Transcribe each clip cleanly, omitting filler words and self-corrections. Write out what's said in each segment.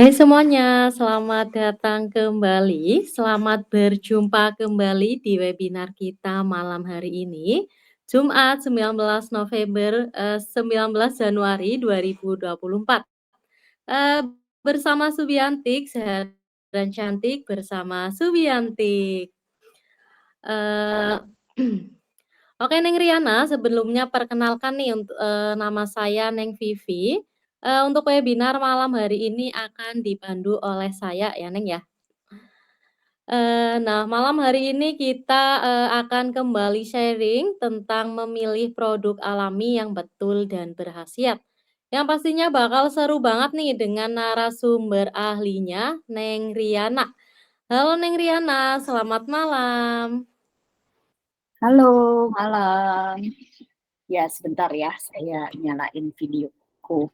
Hai semuanya, selamat datang kembali. Selamat berjumpa kembali di webinar kita malam hari ini, Jumat 19 November, 19 Januari 2024. Eee, bersama Subiantik, sehat dan cantik bersama Subiantik. Eee, oke Neng Riana, sebelumnya perkenalkan nih nama saya Neng Vivi. Untuk webinar malam hari ini akan dipandu oleh saya ya Neng ya. Nah malam hari ini kita, akan kembali sharing tentang memilih produk alami yang betul dan berkhasiat. Yang pastinya bakal seru banget nih dengan narasumber ahlinya, Neng Riana. Halo Neng Riana, selamat malam. Halo, malam. Ya, sebentar ya, saya nyalain videoku.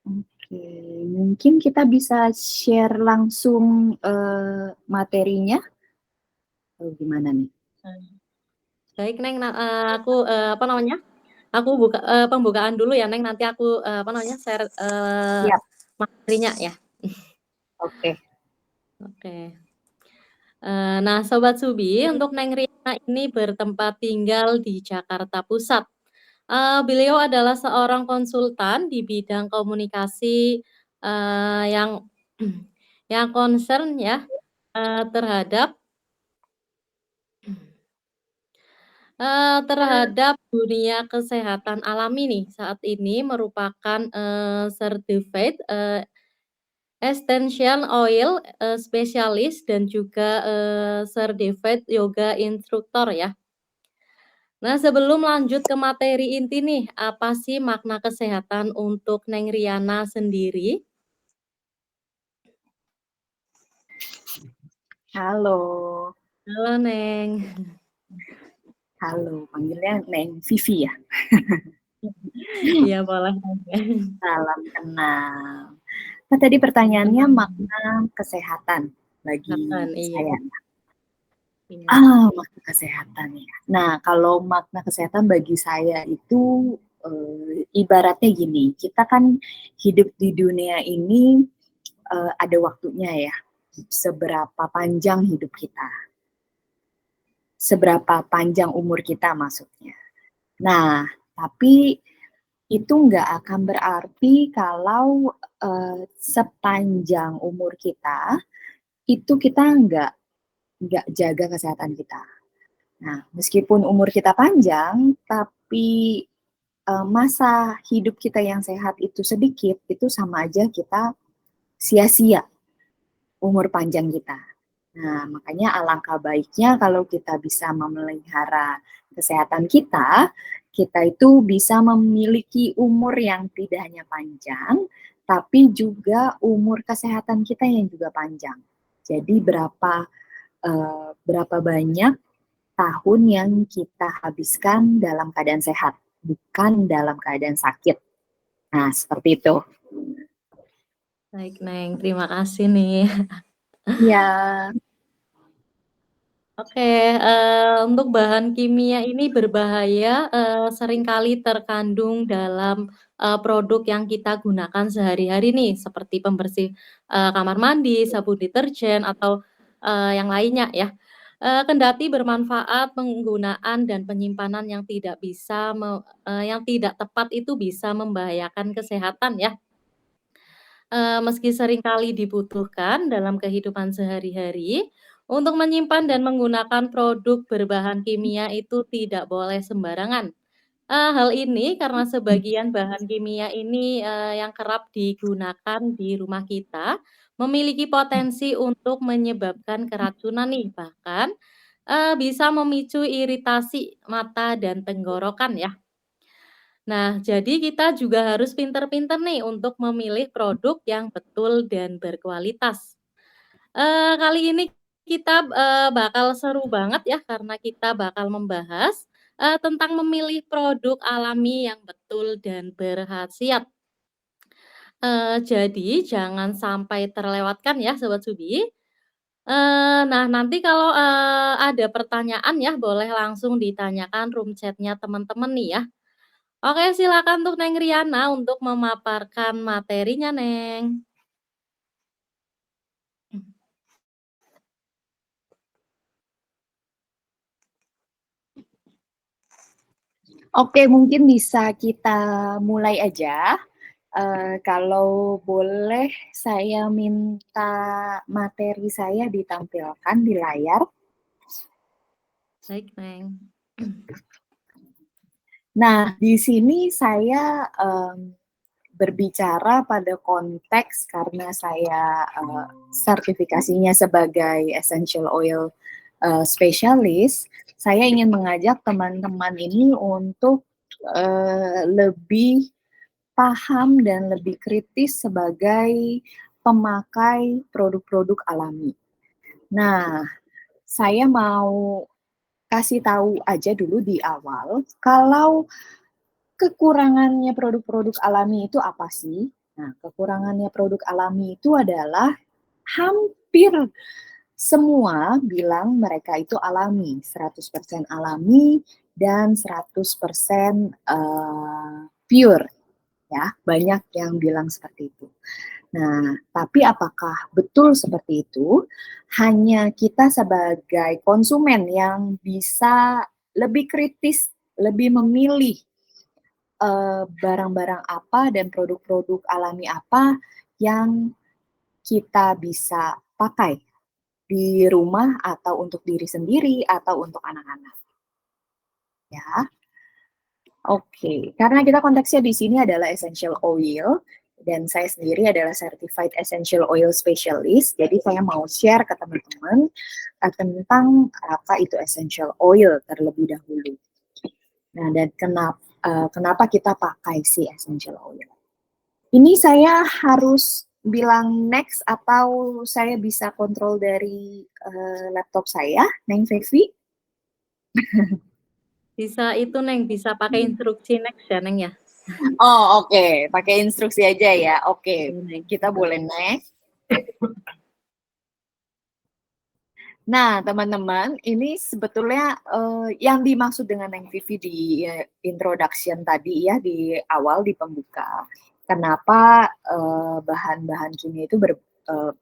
Oke, mungkin kita bisa share langsung materinya. Gimana nih? Baik Neng, aku, apa namanya, aku pembukaan dulu ya Neng, nanti aku, apa namanya, share, Siap, materinya ya. oke. Oke. Nah Sobat Subi, untuk Neng Riana ini bertempat tinggal di Jakarta Pusat. Beliau adalah seorang konsultan di bidang komunikasi, yang yang concern ya, terhadap terhadap dunia kesehatan alami nih, saat ini merupakan, certified, essential oil, spesialis dan juga, certified yoga instructor ya. Nah sebelum lanjut ke materi inti nih, apa sih makna kesehatan untuk Neng Riana sendiri? Halo, Halo Neng. halo. Panggilnya Neng Vivi ya. Iya boleh Neng. Salam kenal. Nah, tadi pertanyaannya Mhm, makna kesehatan bagi kesehatan, iya saya. iya. Makna kesehatan ya. Nah, kalau makna kesehatan bagi saya itu ibaratnya gini, kita kan hidup di dunia ini ada waktunya ya. Seberapa panjang hidup kita, seberapa panjang umur kita maksudnya. Nah, tapi itu nggak akan berarti kalau sepanjang umur kita itu kita nggak jaga kesehatan kita. Nah, meskipun umur kita panjang, tapi masa hidup kita yang sehat itu sedikit, itu sama aja kita sia-sia umur panjang kita. Nah, makanya alangkah baiknya kalau kita bisa memelihara kesehatan kita, kita itu bisa memiliki umur yang tidak hanya panjang, tapi juga umur kesehatan kita yang juga panjang. Jadi berapa banyak tahun yang kita habiskan dalam keadaan sehat, bukan dalam keadaan sakit. Nah, seperti itu. Baik Neng, terima kasih nih. Ya, Oke, untuk bahan kimia ini berbahaya, seringkali terkandung dalam, produk yang kita gunakan sehari-hari nih, seperti pembersih, kamar mandi, sabun deterjen, atau, yang lainnya ya. Kendati bermanfaat, penggunaan dan penyimpanan yang tidak tepat itu bisa membahayakan kesehatan ya. Meski seringkali dibutuhkan dalam kehidupan sehari-hari, untuk menyimpan dan menggunakan produk berbahan kimia itu tidak boleh sembarangan. Hal ini karena sebagian bahan kimia ini, yang kerap digunakan di rumah kita, memiliki potensi untuk menyebabkan keracunan nih, bahkan, bisa memicu iritasi mata dan tenggorokan ya. Nah, jadi kita juga harus pinter-pinter nih untuk memilih produk yang betul dan berkualitas. Kali ini kita, bakal seru banget ya karena kita bakal membahas, tentang memilih produk alami yang betul dan berkhasiat. Jadi jangan sampai terlewatkan ya Sobat Subi. Nah nanti kalau, ada pertanyaan ya boleh langsung ditanyakan room chat-nya teman-teman nih ya. Oke, silakan untuk Neng Riana untuk memaparkan materinya, Neng. Oke, mungkin bisa kita mulai aja. Kalau boleh saya minta materi saya ditampilkan di layar. Baik, Neng. Nah, di sini saya berbicara pada konteks karena saya sertifikasinya sebagai essential oil specialist. Saya ingin mengajak teman-teman ini untuk lebih paham dan lebih kritis sebagai pemakai produk-produk alami. Nah, saya mau kasih tahu aja dulu di awal, kalau kekurangannya produk-produk alami itu apa sih? Nah, kekurangannya produk alami itu adalah hampir semua bilang mereka itu alami, 100% alami dan 100% pure. Ya, banyak yang bilang seperti itu. Nah, tapi apakah betul seperti itu? Hanya kita sebagai konsumen yang bisa lebih kritis, lebih memilih barang-barang apa dan produk-produk alami apa yang kita bisa pakai di rumah atau untuk diri sendiri atau untuk anak-anak. Ya, oke. Karena kita konteksnya di sini adalah essential oil dan saya sendiri adalah certified essential oil specialist. Jadi saya mau share ke teman-teman tentang apa itu essential oil terlebih dahulu. Nah, dan kenapa kita pakai si essential oil? Ini saya harus bilang next atau saya bisa kontrol dari laptop saya, Neng Fevi? Bisa itu, Neng, bisa pakai instruksi next ya, Neng, ya? Oh, oke. Pakai instruksi aja ya. Oke, Oke, Neng. kita boleh next. Nah, teman-teman, ini sebetulnya yang dimaksud dengan Neng Vivi di introduction tadi ya, di awal, di pembuka. Kenapa bahan-bahan kimia itu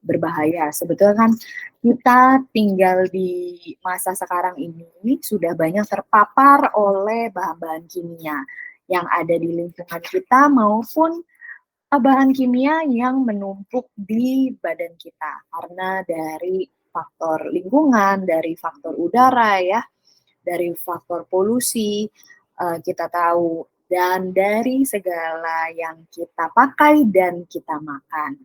berbahaya? Sebetulnya kan kita tinggal di masa sekarang ini sudah banyak terpapar oleh bahan-bahan kimia yang ada di lingkungan kita maupun bahan kimia yang menumpuk di badan kita karena dari faktor lingkungan, dari faktor udara ya, dari faktor polusi kita tahu dan dari segala yang kita pakai dan kita makan.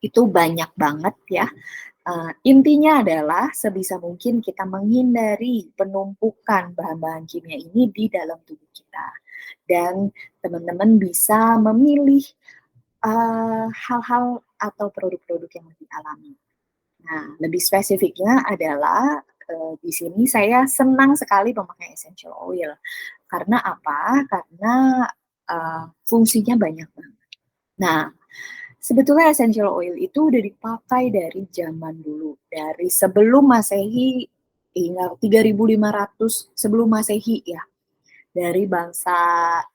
Itu banyak banget ya. Intinya adalah sebisa mungkin kita menghindari penumpukan bahan-bahan kimia ini di dalam tubuh kita. Dan teman-teman bisa memilih hal-hal atau produk-produk yang lebih alami. Nah, lebih spesifiknya adalah di sini saya senang sekali memakai essential oil. Karena apa? Karena fungsinya banyak banget. Nah, sebetulnya essential oil itu udah dipakai dari zaman dulu, dari sebelum Masehi hingga 3500 sebelum Masehi ya. Dari bangsa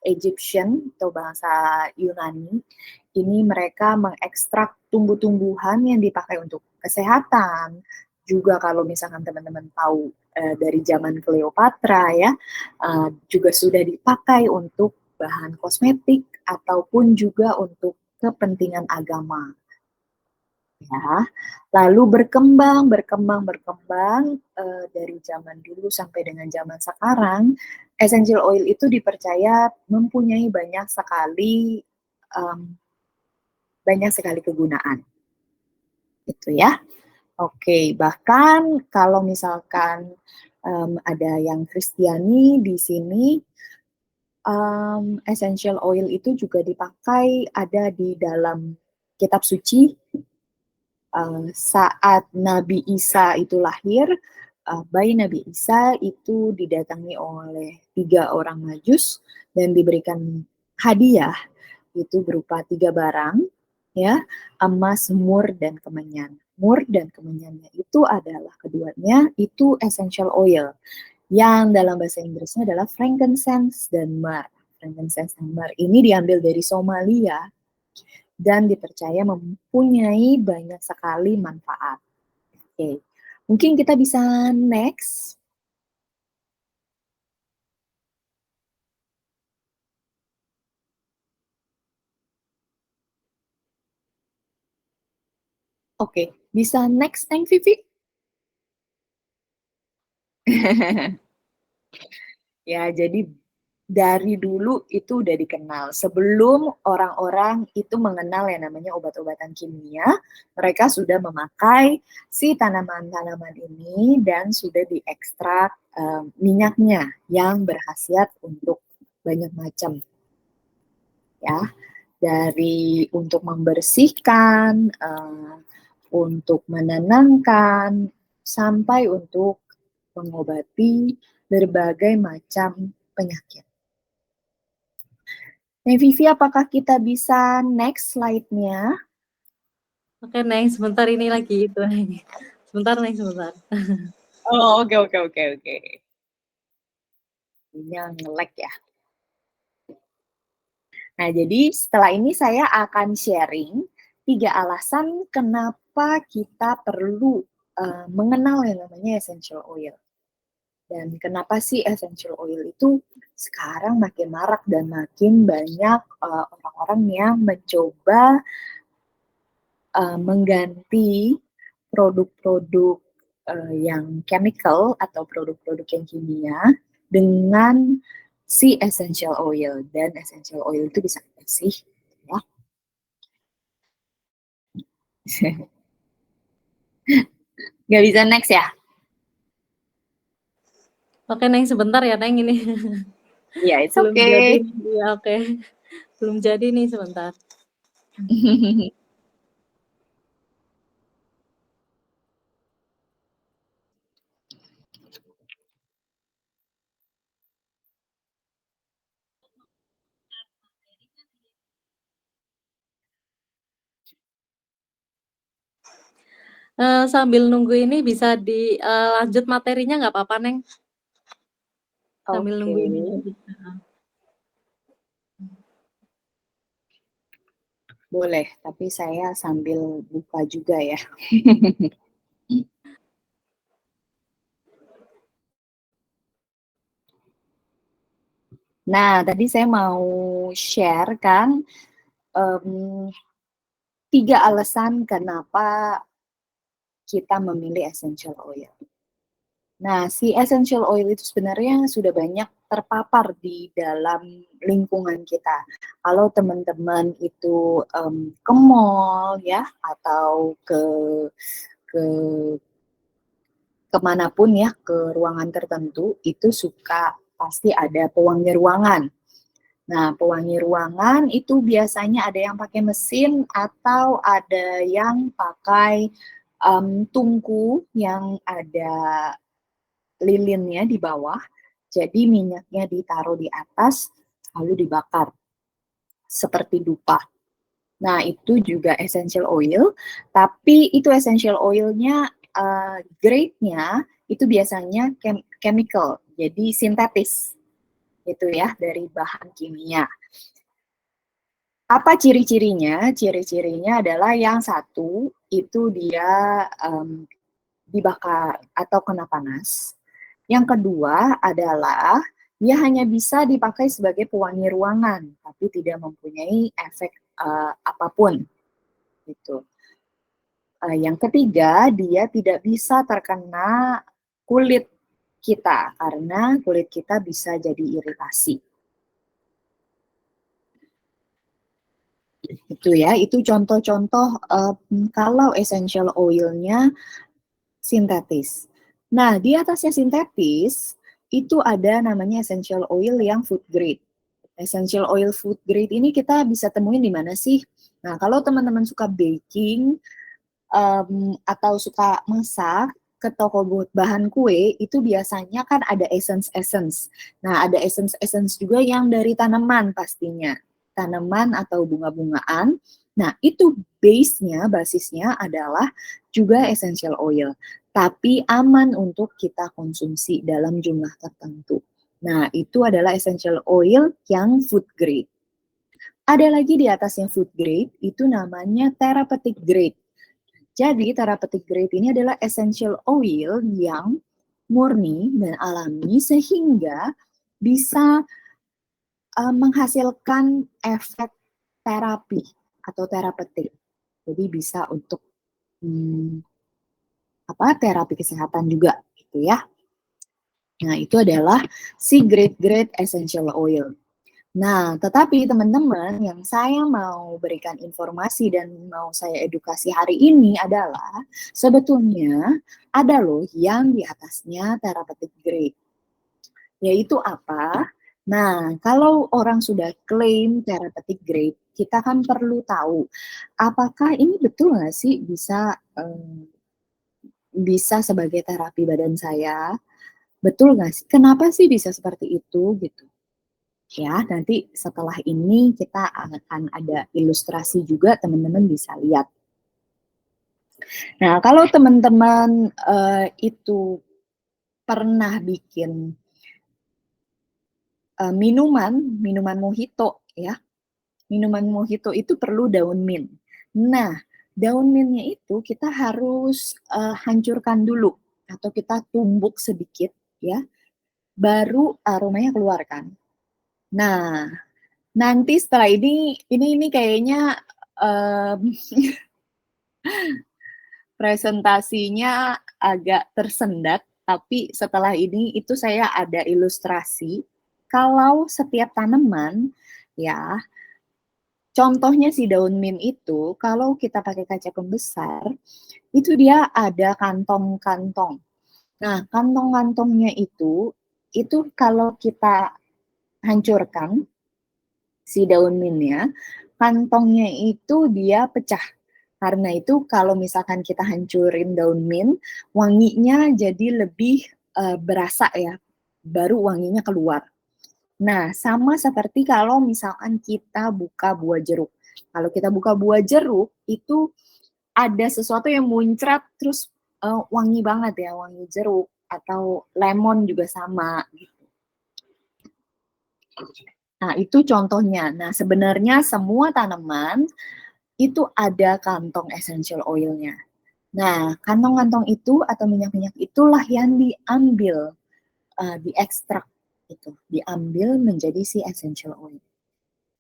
Egyptian atau bangsa Yunani, ini mereka mengekstrak tumbuh-tumbuhan yang dipakai untuk kesehatan. Juga kalau misalkan teman-teman tahu dari zaman Cleopatra ya, juga sudah dipakai untuk bahan kosmetik ataupun juga untuk kepentingan agama. Ya, lalu berkembang dari zaman dulu sampai dengan zaman sekarang, essential oil itu dipercaya mempunyai banyak sekali kegunaan, gitu ya. Oke, bahkan kalau misalkan ada yang Kristiani di sini, essential oil itu juga dipakai ada di dalam kitab suci. Saat Nabi Isa itu lahir, bayi Nabi Isa itu didatangi oleh 3 orang majus dan diberikan hadiah itu berupa 3 barang ya, emas, mur dan kemenyan. Mur dan kemenyannya itu adalah keduanya itu essential oil yang dalam bahasa Inggrisnya adalah frankincense dan myrrh. Frankincense dan myrrh ini diambil dari Somalia dan dipercaya mempunyai banyak sekali manfaat. Oke, mungkin kita bisa next. Oke, bisa next, Thank Vivi. Ya, jadi dari dulu itu udah dikenal. Sebelum orang-orang itu mengenal yang namanya obat-obatan kimia, mereka sudah memakai si tanaman-tanaman ini dan sudah diekstrak minyaknya yang berkhasiat untuk banyak macam. Ya, dari untuk membersihkan, untuk menenangkan, sampai untuk mengobati berbagai macam penyakit. Nah, Vivi, apakah kita bisa next slide-nya? Oke, Neng, sebentar ini lagi itu, Neng. Sebentar, Neng, sebentar. Oh, oke. Ini yang nge-lag ya. Nah, jadi setelah ini saya akan sharing 3 alasan kenapa kita perlu mengenal yang namanya essential oil. Dan kenapa sih essential oil itu sekarang makin marak dan makin banyak orang-orang yang mencoba mengganti produk-produk yang chemical atau produk-produk yang kimia dengan si essential oil. Dan essential oil itu bisa apa sih? Ya. Nggak bisa next ya? Oke, Neng, sebentar ya, Neng, ini. Ya, it's Belum jadi. okay. Iya, oke. Belum jadi nih, sebentar. Sambil nunggu ini bisa dilanjut materinya nggak apa-apa, Neng? Sambil Oke, nunggu ini lagi. boleh. Tapi saya sambil buka juga ya. Nah, tadi saya mau share kan 3 alasan kenapa kita memilih essential oil. Nah, si essential oil itu sebenarnya sudah banyak terpapar di dalam lingkungan kita. Kalau teman-teman itu ke mall ya, atau ke kemanapun ya, ke ruangan tertentu, itu suka pasti ada pewangi ruangan. Nah, pewangi ruangan itu biasanya ada yang pakai mesin atau ada yang pakai tungku yang ada lilinnya di bawah. Jadi minyaknya ditaruh di atas lalu dibakar seperti dupa. Nah, itu juga essential oil, tapi itu essential oilnya grade-nya itu biasanya chemical, jadi sintetis itu ya, dari bahan kimia. Apa ciri-cirinya? Ciri-cirinya adalah yang satu itu dia dibakar atau kena panas. Yang kedua adalah dia hanya bisa dipakai sebagai pewangi ruangan, tapi tidak mempunyai efek apapun. Gitu. Yang ketiga, dia tidak bisa terkena kulit kita karena kulit kita bisa jadi iritasi. Itu ya, itu contoh-contoh kalau essential oil-nya sintetis. Nah, di atasnya sintetis, itu ada namanya essential oil yang food grade. Essential oil food grade ini kita bisa temuin di mana sih? Nah, kalau teman-teman suka baking atau suka masak, ke toko bahan kue, itu biasanya kan ada essence-essence. Nah, ada essence-essence juga yang dari tanaman pastinya. Tanaman atau bunga-bungaan Nah, itu basisnya adalah juga essential oil, tapi aman untuk kita konsumsi dalam jumlah tertentu. Nah, itu adalah essential oil yang food grade. Ada lagi di atasnya food grade, itu namanya therapeutic grade. Jadi, therapeutic grade ini adalah essential oil yang murni dan alami sehingga bisa menghasilkan efek terapi atau terapeutik. Jadi bisa untuk terapi kesehatan juga gitu ya. Nah, itu adalah si grade-grade essential oil. Nah, tetapi teman-teman yang saya mau berikan informasi dan mau saya edukasi hari ini adalah sebetulnya ada loh yang di atasnya therapeutic grade. Yaitu apa? Nah, kalau orang sudah klaim therapeutic grade, kita kan perlu tahu apakah ini betul nggak sih bisa sebagai terapi badan saya? Betul nggak sih? Kenapa sih bisa seperti itu gitu? Ya, nanti setelah ini kita akan ada ilustrasi juga teman-teman bisa lihat. Nah, kalau teman-teman itu pernah bikin minuman mojito ya. Minuman mojito itu perlu daun mint. Nah, daun mintnya itu kita harus hancurkan dulu atau kita tumbuk sedikit ya, baru aromanya keluar kan. Nah, nanti setelah ini kayaknya presentasinya agak tersendat, tapi setelah ini itu saya ada ilustrasi. Kalau setiap tanaman, ya, contohnya si daun mint itu, kalau kita pakai kaca pembesar, itu dia ada kantong-kantong. Nah, kantong-kantongnya itu kalau kita hancurkan si daun mintnya, kantongnya itu dia pecah. Karena itu kalau misalkan kita hancurin daun mint, wanginya jadi lebih berasa ya, baru wanginya keluar. Nah, sama seperti kalau misalkan kita buka buah jeruk. Kalau kita buka buah jeruk, itu ada sesuatu yang muncrat, terus wangi banget ya, wangi jeruk. Atau lemon juga sama. Gitu. Nah, itu contohnya. Nah, sebenarnya semua tanaman itu ada kantong essential oil-nya. Nah, kantong-kantong itu atau minyak-minyak itulah yang diambil, diekstrak itu, diambil menjadi si essential oil.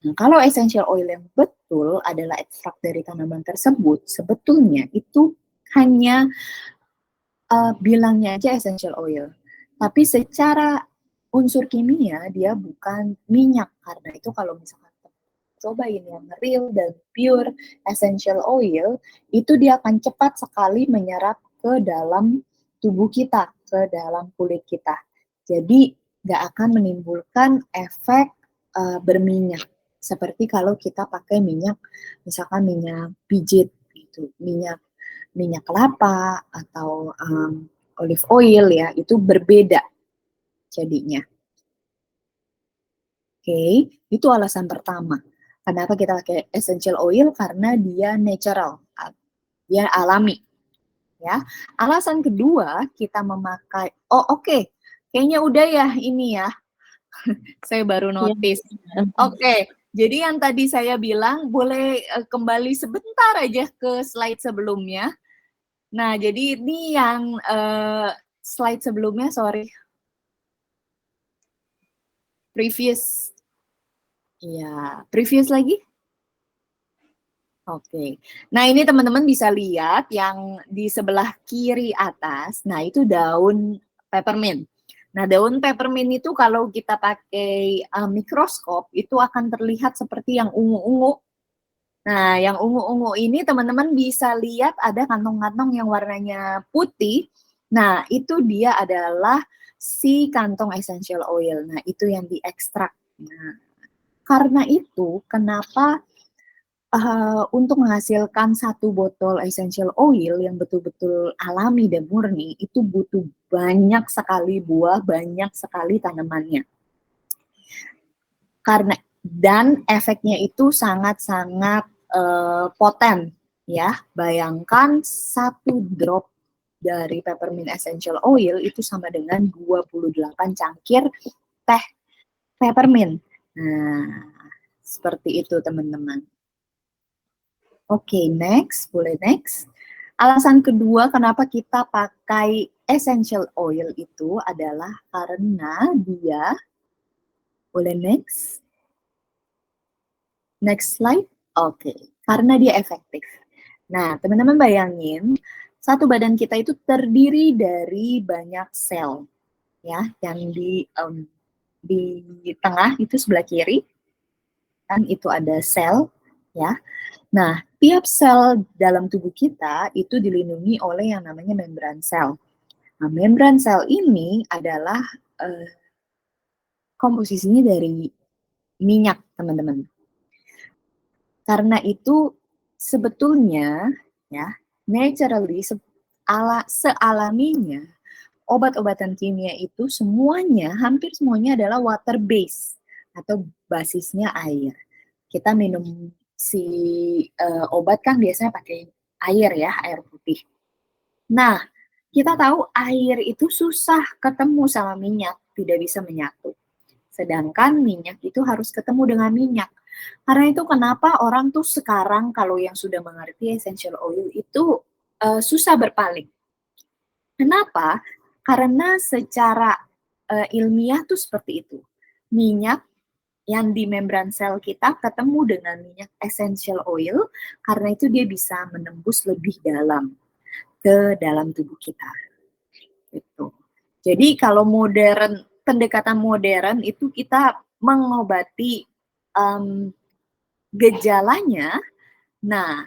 Nah, kalau essential oil yang betul adalah ekstrak dari tanaman tersebut, sebetulnya itu hanya bilangnya aja essential oil. Tapi secara unsur kimia dia bukan minyak, karena itu kalau misalkan cobain yang real dan pure essential oil, itu dia akan cepat sekali menyerap ke dalam tubuh kita, ke dalam kulit kita. Jadi nggak akan menimbulkan efek berminyak. Seperti kalau kita pakai minyak, misalkan minyak pijit, gitu, minyak kelapa atau olive oil ya, itu berbeda jadinya. Oke, itu alasan pertama. Kenapa kita pakai essential oil? Karena dia natural, dia alami. Ya. Alasan kedua kita memakai, oke. Kayaknya udah ya ini ya. Saya baru Iya. notice. Oke, jadi yang tadi saya bilang boleh kembali sebentar aja ke slide sebelumnya. Nah, jadi ini yang slide sebelumnya, sorry. Previous. Ya, previous lagi. Oke. Nah, ini teman-teman bisa lihat yang di sebelah kiri atas. Nah, itu daun peppermint. Nah, daun peppermint itu kalau kita pakai mikroskop itu akan terlihat seperti yang ungu-ungu. Nah, yang ungu-ungu ini teman-teman bisa lihat ada kantong-kantong yang warnanya putih. Nah, itu dia adalah si kantong essential oil. Nah, itu yang diekstrak. Nah, karena itu kenapa untuk menghasilkan satu botol essential oil yang betul-betul alami dan murni, itu butuh banyak sekali buah, banyak sekali tanamannya. Dan efeknya itu sangat-sangat poten ya. Bayangkan 1 drop dari peppermint essential oil itu sama dengan 28 cangkir teh peppermint. Nah, seperti itu teman-teman. Oke, next, boleh next. Alasan kedua kenapa kita pakai essential oil itu adalah karena dia, boleh next. Next slide. Oke, karena dia efektif. Nah, teman-teman bayangin, satu badan kita itu terdiri dari banyak sel, ya, yang di tengah itu sebelah kiri, kan itu ada sel, ya. Nah, tiap sel dalam tubuh kita itu dilindungi oleh yang namanya membran sel. Nah, membran sel ini adalah komposisinya dari minyak, teman-teman. Karena itu sebetulnya ya, naturally sealaminya obat-obatan kimia itu semuanya, hampir semuanya adalah water base atau basisnya air. Kita minum si obat kan biasanya pakai air ya, air putih. Nah, kita tahu air itu susah ketemu sama minyak, tidak bisa menyatu. Sedangkan minyak itu harus ketemu dengan minyak. Karena itu kenapa orang tuh sekarang kalau yang sudah mengerti essential oil itu susah berpaling. Kenapa? Karena secara ilmiah tuh seperti itu. Minyak yang di membran sel kita ketemu dengan minyak essential oil, karena itu dia bisa menembus lebih dalam ke dalam tubuh kita. Gitu. Jadi kalau pendekatan modern itu kita mengobati gejalanya. Nah,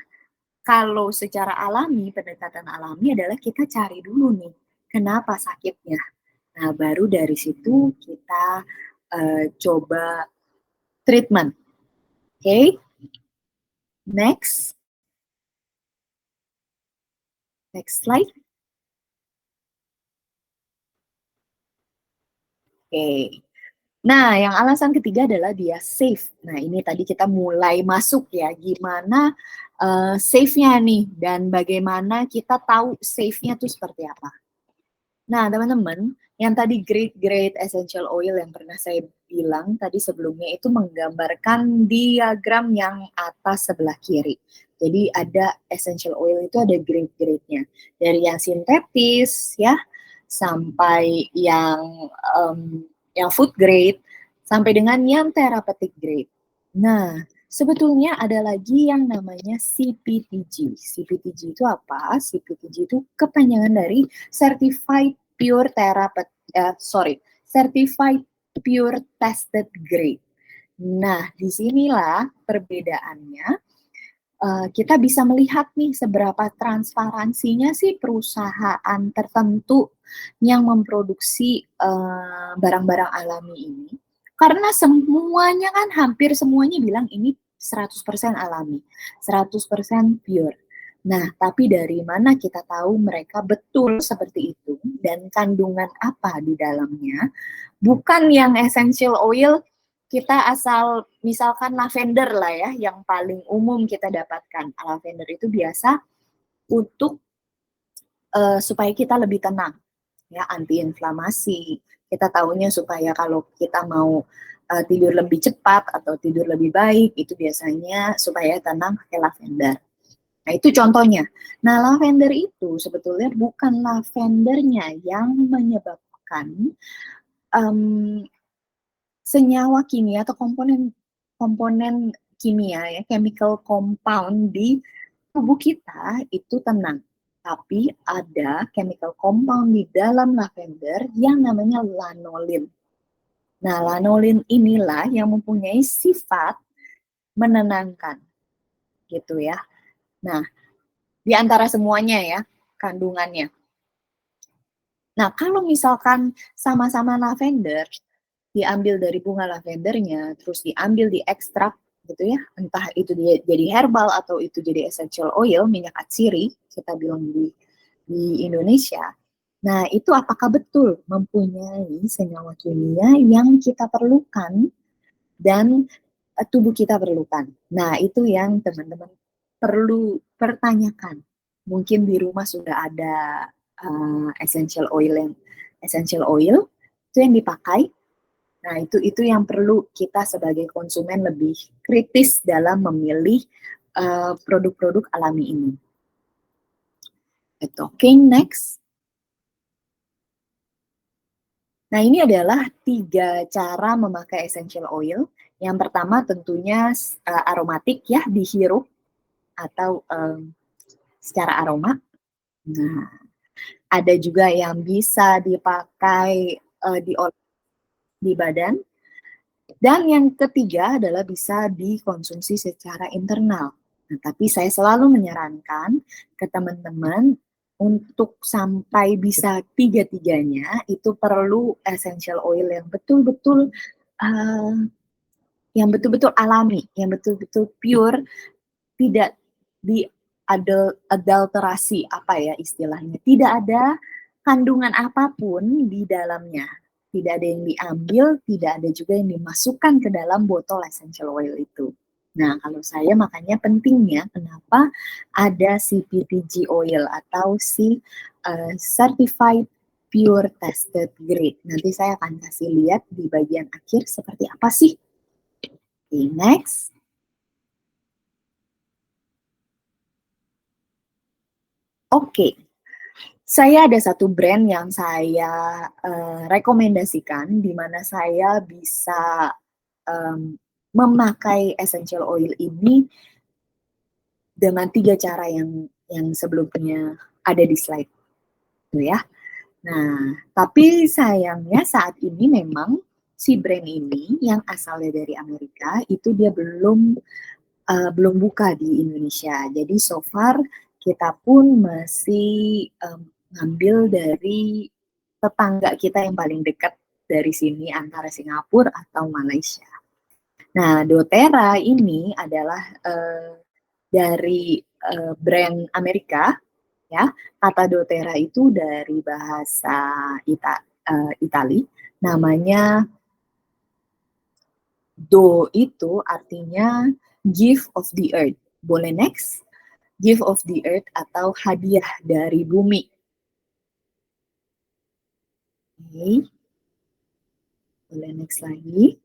kalau secara alami, pendekatan alami adalah kita cari dulu nih, kenapa sakitnya. Nah, baru dari situ kita coba treatment. Oke, next. Next slide. Oke. Nah, yang alasan ketiga adalah dia safe. Nah, ini tadi kita mulai masuk ya, gimana safe-nya nih, dan bagaimana kita tahu safe-nya tuh seperti apa. Nah, teman-teman, yang tadi grade essential oil yang pernah saya bilang tadi sebelumnya itu menggambarkan diagram yang atas sebelah kiri. Jadi ada essential oil itu ada grade-grade-nya. Dari yang sintetis ya, sampai yang food grade, sampai dengan yang therapeutic grade. Nah, sebetulnya ada lagi yang namanya CPTG. CPTG itu apa? CPTG itu kepanjangan dari Certified Certified Pure Tested Grade. Nah, disinilah perbedaannya. Kita bisa melihat nih seberapa transparansinya sih perusahaan tertentu yang memproduksi barang-barang alami ini. Karena semuanya kan hampir semuanya bilang ini 100% alami, 100% pure. Nah, tapi dari mana kita tahu mereka betul seperti itu dan kandungan apa di dalamnya? Bukan yang essential oil kita asal misalkan lavender lah ya, yang paling umum kita dapatkan. Lavender itu biasa untuk supaya kita lebih tenang, ya, anti-inflamasi. Kita tahunya supaya kalau kita mau tidur lebih cepat atau tidur lebih baik, itu biasanya supaya tenang pakai lavender. Nah, itu contohnya. Nah, lavender itu sebetulnya bukan lavendernya yang menyebabkan senyawa kimia atau komponen kimia ya, chemical compound di tubuh kita itu tenang. Tapi ada chemical compound di dalam lavender yang namanya lanolin. Nah, lanolin inilah yang mempunyai sifat menenangkan, gitu ya. Nah, di antara semuanya ya, kandungannya. Nah, kalau misalkan sama-sama lavender, diambil dari bunga lavendernya, terus diambil diekstrak gitu ya, entah itu dia jadi herbal atau itu jadi essential oil, minyak atsiri, kita bilang di Indonesia. Nah, itu apakah betul mempunyai senyawa kimia yang kita perlukan dan tubuh kita perlukan. Nah, itu yang teman-teman perlu pertanyakan. Mungkin di rumah sudah ada essential oil itu yang dipakai. Nah, itu yang perlu kita sebagai konsumen lebih kritis dalam memilih produk-produk alami ini. Oke, next. Nah, ini adalah 3 cara memakai essential oil. Yang pertama tentunya aromatik ya, dihirup atau secara aroma. Nah, ada juga yang bisa dipakai di badan. Dan yang ketiga adalah bisa dikonsumsi secara internal. Nah, tapi saya selalu menyarankan ke teman-teman untuk sampai bisa tiga-tiganya itu perlu essential oil uh, yang betul-betul alami, yang betul-betul pure, tidak diadulterasi apa ya istilahnya, tidak ada kandungan apapun di dalamnya, tidak ada yang diambil, tidak ada juga yang dimasukkan ke dalam botol essential oil itu. Nah, kalau saya makanya pentingnya kenapa ada CPTG oil atau si Certified Pure Tested Grade. Nanti saya akan kasih lihat di bagian akhir seperti apa sih. Okay, next. Oke, saya ada satu brand yang saya rekomendasikan di mana saya bisa memakai essential oil ini dengan 3 cara yang sebelumnya ada di slide itu ya. Nah, tapi sayangnya saat ini memang si brand ini yang asalnya dari Amerika itu dia belum buka di Indonesia. Jadi so far kita pun masih ngambil dari tetangga kita yang paling dekat dari sini antara Singapura atau Malaysia. Nah, doTERRA ini adalah dari brand Amerika ya. Kata doTERRA itu dari bahasa Itali, namanya do itu artinya gift of the earth. Boleh next? Gift of the earth atau hadiah dari bumi. Oke. Boleh next lagi.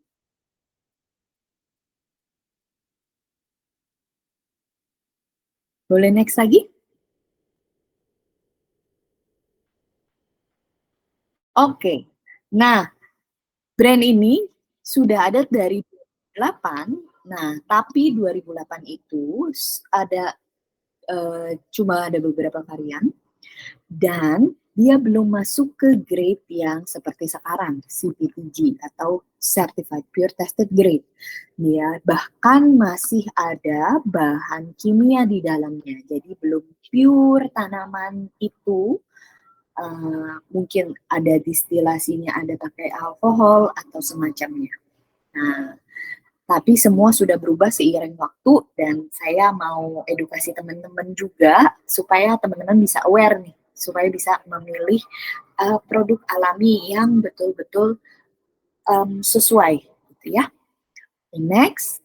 Boleh next lagi? Oke. Nah, brand ini sudah ada dari 2008. Nah, tapi 2008 itu cuma ada beberapa varian dan dia belum masuk ke grade yang seperti sekarang, CPTG atau Certified Pure Tested Grade. Dia bahkan masih ada bahan kimia di dalamnya, jadi belum pure tanaman itu. Mungkin ada distilasinya, ada pakai alkohol atau semacamnya. Nah, tapi semua sudah berubah seiring waktu dan saya mau edukasi teman-teman juga supaya teman-teman bisa aware nih, supaya bisa memilih produk alami yang betul-betul sesuai gitu ya. Next.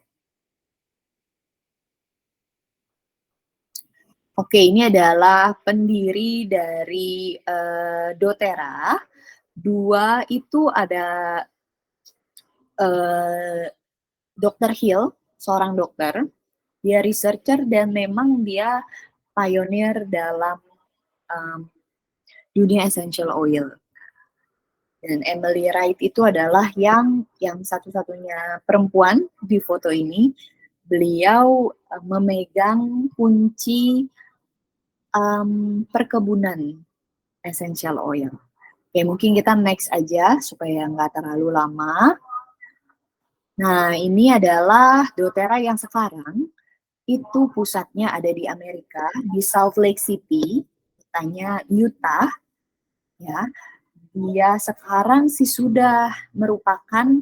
Oke, ini adalah pendiri dari doTERRA. 2 itu ada Dr. Hill, seorang dokter. Dia researcher dan memang dia pioneer dalam dunia essential oil. Dan Emily Wright itu adalah yang satu-satunya perempuan di foto ini. Beliau memegang kunci perkebunan essential oil. Oke, mungkin kita next aja supaya nggak terlalu lama. Nah, ini adalah doTERRA yang sekarang. Itu pusatnya ada di Amerika, di Salt Lake City, kotanya Utah. Ya, dia sekarang sih sudah merupakan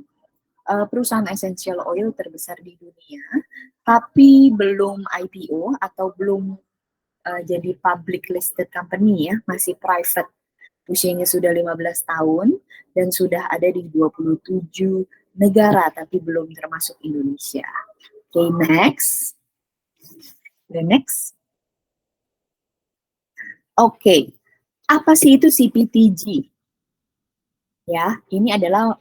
perusahaan essential oil terbesar di dunia, tapi belum IPO atau belum jadi public listed company ya, masih private. Usianya sudah 15 tahun dan sudah ada di 27 negara, tapi belum termasuk Indonesia. Oke, next. The next. Oke, apa sih itu CPTG? Ya, ini adalah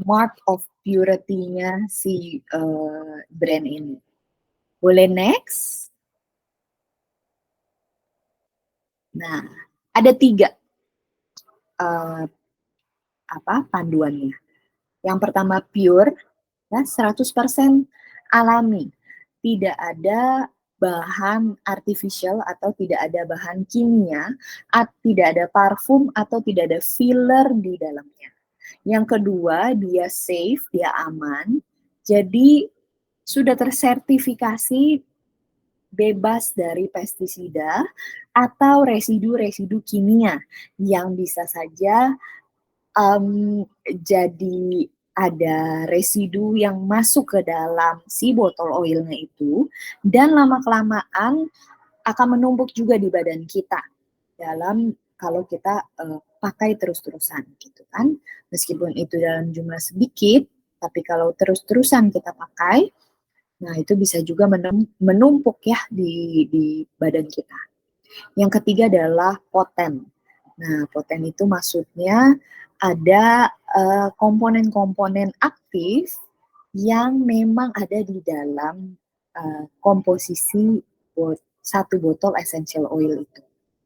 mark of purity-nya si brand ini. Boleh next? Nah, ada 3 panduannya. Yang pertama pure, ya 100% alami. Tidak ada bahan artificial atau tidak ada bahan kimia, tidak ada parfum atau tidak ada filler di dalamnya. Yang kedua, dia safe, dia aman. Jadi sudah tersertifikasi bebas dari pestisida atau residu-residu kimia yang bisa saja jadi ada residu yang masuk ke dalam si botol oilnya itu, dan lama-kelamaan akan menumpuk juga di badan kita dalam kalau kita pakai terus-terusan gitu kan. Meskipun itu dalam jumlah sedikit, tapi kalau terus-terusan kita pakai, nah itu bisa juga menumpuk ya di badan kita. Yang ketiga adalah poten. Nah, poten itu maksudnya ada komponen-komponen aktif yang memang ada di dalam komposisi satu botol essential oil itu.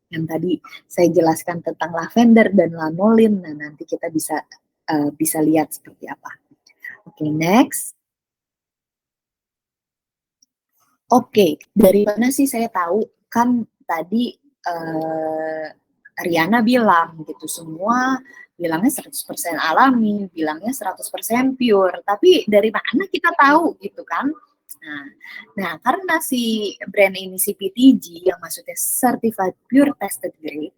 Yang tadi saya jelaskan tentang lavender dan lanolin, nah nanti kita bisa lihat seperti apa. Oke, next. Oke, dari mana sih saya tahu? Kan tadi Riana bilang gitu, semua bilangnya 100% alami, bilangnya 100% pure. Tapi dari mana kita tahu gitu kan? Nah, karena si brand ini CPTG yang maksudnya Certified Pure Tested Grade,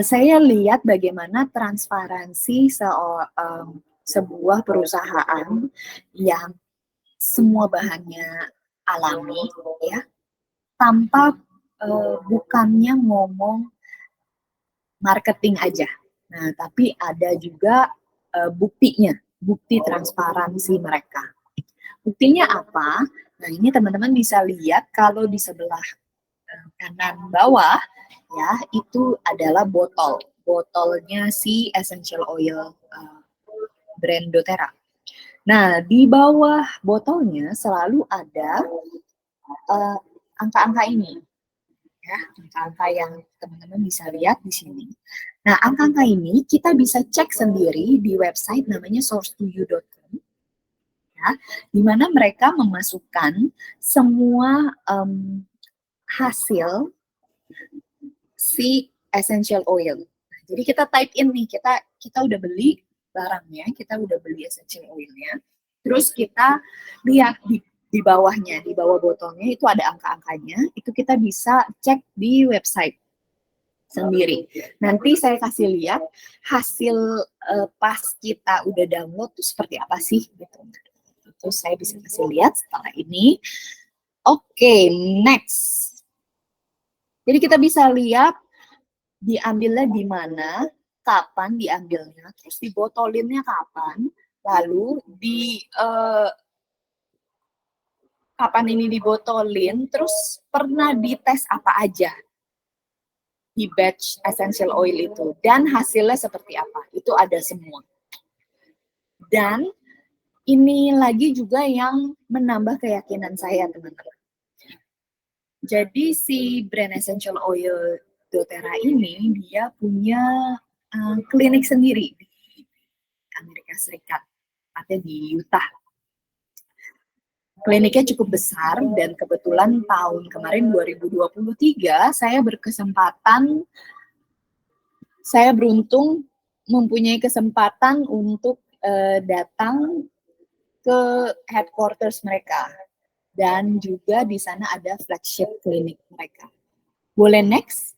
saya lihat bagaimana transparansi sebuah perusahaan yang semua bahannya alami, ya, tanpa bukannya ngomong marketing aja. Nah, tapi ada juga buktinya, bukti transparansi mereka. Buktinya apa? Nah, ini teman-teman bisa lihat kalau di sebelah kanan bawah, ya, itu adalah botolnya si essential oil brand doTERRA. Nah, di bawah botolnya selalu ada angka-angka ini, ya, angka-angka yang teman-teman bisa lihat di sini. Nah, angka-angka ini kita bisa cek sendiri di website namanya source2you.com, ya, di mana mereka memasukkan semua hasil si essential oil. Nah, jadi kita type in nih, kita udah beli barangnya, kita udah beli essential oilnya, terus kita lihat di bawahnya, di bawah botolnya itu ada angka-angkanya, itu kita bisa cek di website sendiri. Nanti saya kasih lihat hasil pas kita udah download tuh seperti apa sih gitu. Terus saya bisa kasih lihat setelah ini. Oke, next. Jadi kita bisa lihat diambilnya di mana, kapan diambilnya, terus dibotolinnya kapan, lalu kapan ini dibotolin, terus pernah dites apa aja di batch essential oil itu, dan hasilnya seperti apa, itu ada semua. Dan ini lagi juga yang menambah keyakinan saya, teman-teman. Jadi si brand essential oil doTERRA ini, dia punya klinik sendiri di Amerika Serikat, ada di Utah. Kliniknya cukup besar dan kebetulan tahun kemarin 2023 saya beruntung mempunyai kesempatan untuk datang ke headquarters mereka, dan juga di sana ada flagship klinik mereka. Boleh next?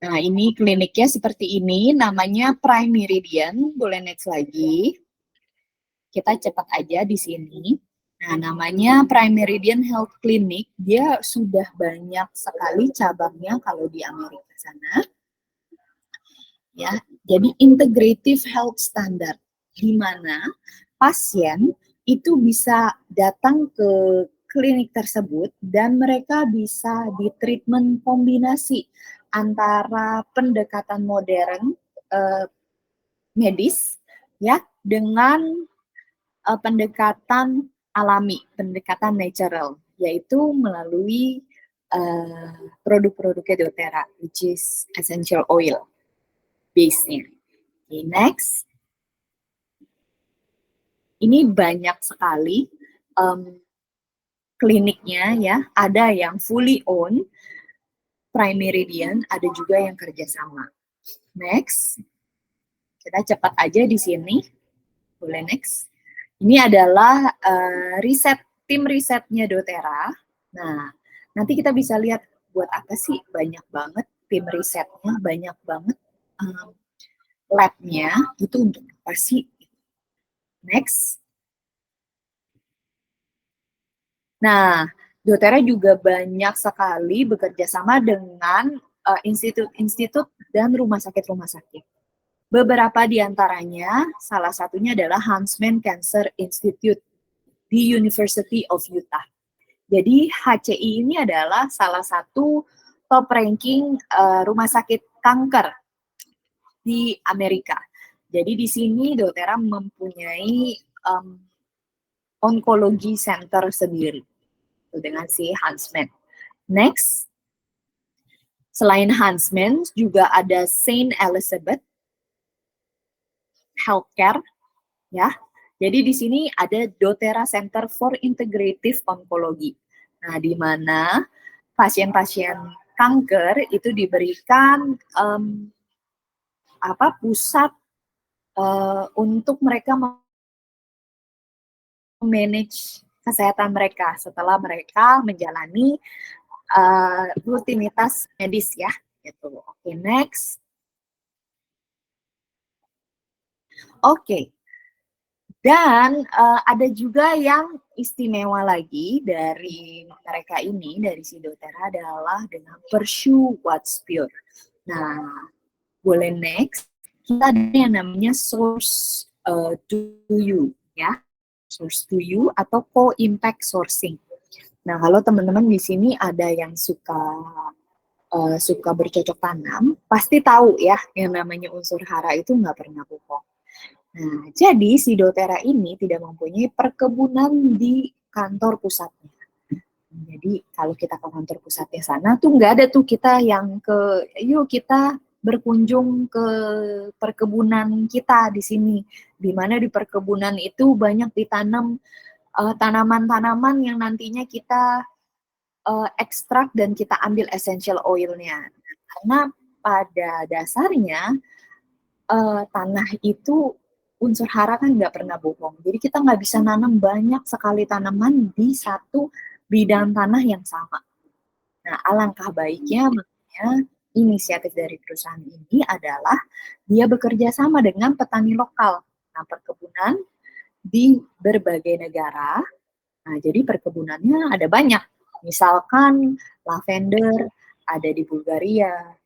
Nah, ini kliniknya seperti ini, namanya Prime Meridian. Boleh next lagi. Kita cepat aja di sini. Nah, namanya Prime Meridian Health Clinic. Dia sudah banyak sekali cabangnya kalau di Amerika sana. Ya, jadi integrative health standard, di mana pasien itu bisa datang ke klinik tersebut dan mereka bisa di treatment kombinasi antara pendekatan modern medis ya dengan pendekatan alami, pendekatan natural, yaitu melalui produk-produknya doTERRA, which is essential oil base-nya. Okay, next. Ini banyak sekali kliniknya ya, ada yang fully owned, Primeridian, ada juga yang kerjasama. Next, kita cepat aja di sini, boleh next. Ini adalah tim risetnya doTERRA. Nah, nanti kita bisa lihat buat apa sih banyak banget tim risetnya, banyak banget lab-nya, itu untuk apa sih? Next. Nah, doTERRA juga banyak sekali bekerja sama dengan institut-institut dan rumah sakit-rumah sakit. Beberapa di antaranya, salah satunya adalah Huntsman Cancer Institute di University of Utah. Jadi HCI ini adalah salah satu top ranking rumah sakit kanker di Amerika. Jadi di sini doTERRA mempunyai onkologi center sendiri dengan si Huntsman. Next, selain Huntsman juga ada Saint Elizabeth Healthcare, ya. Jadi di sini ada doTERRA Center for Integrative Oncology. Nah, di mana pasien-pasien kanker itu diberikan pusat untuk mereka manage kesehatan mereka setelah mereka menjalani rutinitas medis ya. Gitu. Oke, next. Oke. Dan ada juga yang istimewa lagi dari mereka ini, dari si doTERRA adalah dengan Pursue What's Pure. Nah, boleh next. Kita ada yang namanya Source to You, ya. Source to You atau Co-Impact Sourcing. Nah, kalau teman-teman di sini ada yang suka bercocok tanam, pasti tahu ya yang namanya unsur hara itu nggak pernah bohong. Nah, jadi si doTERRA ini tidak mempunyai perkebunan di kantor pusatnya. Jadi kalau kita ke kantor pusatnya sana tuh nggak ada tuh kita yang yuk kita berkunjung ke perkebunan kita di sini. Di mana di perkebunan itu banyak ditanam tanaman-tanaman yang nantinya kita ekstrak dan kita ambil essential oil-nya. Karena pada dasarnya tanah itu unsur hara kan nggak pernah bohong. Jadi kita nggak bisa nanam banyak sekali tanaman di satu bidang tanah yang sama. Nah, alangkah baiknya makanya inisiatif dari perusahaan ini adalah dia bekerja sama dengan petani lokal. Nah, perkebunan di berbagai negara. Nah, jadi perkebunannya ada banyak. Misalkan lavender ada di Bulgaria,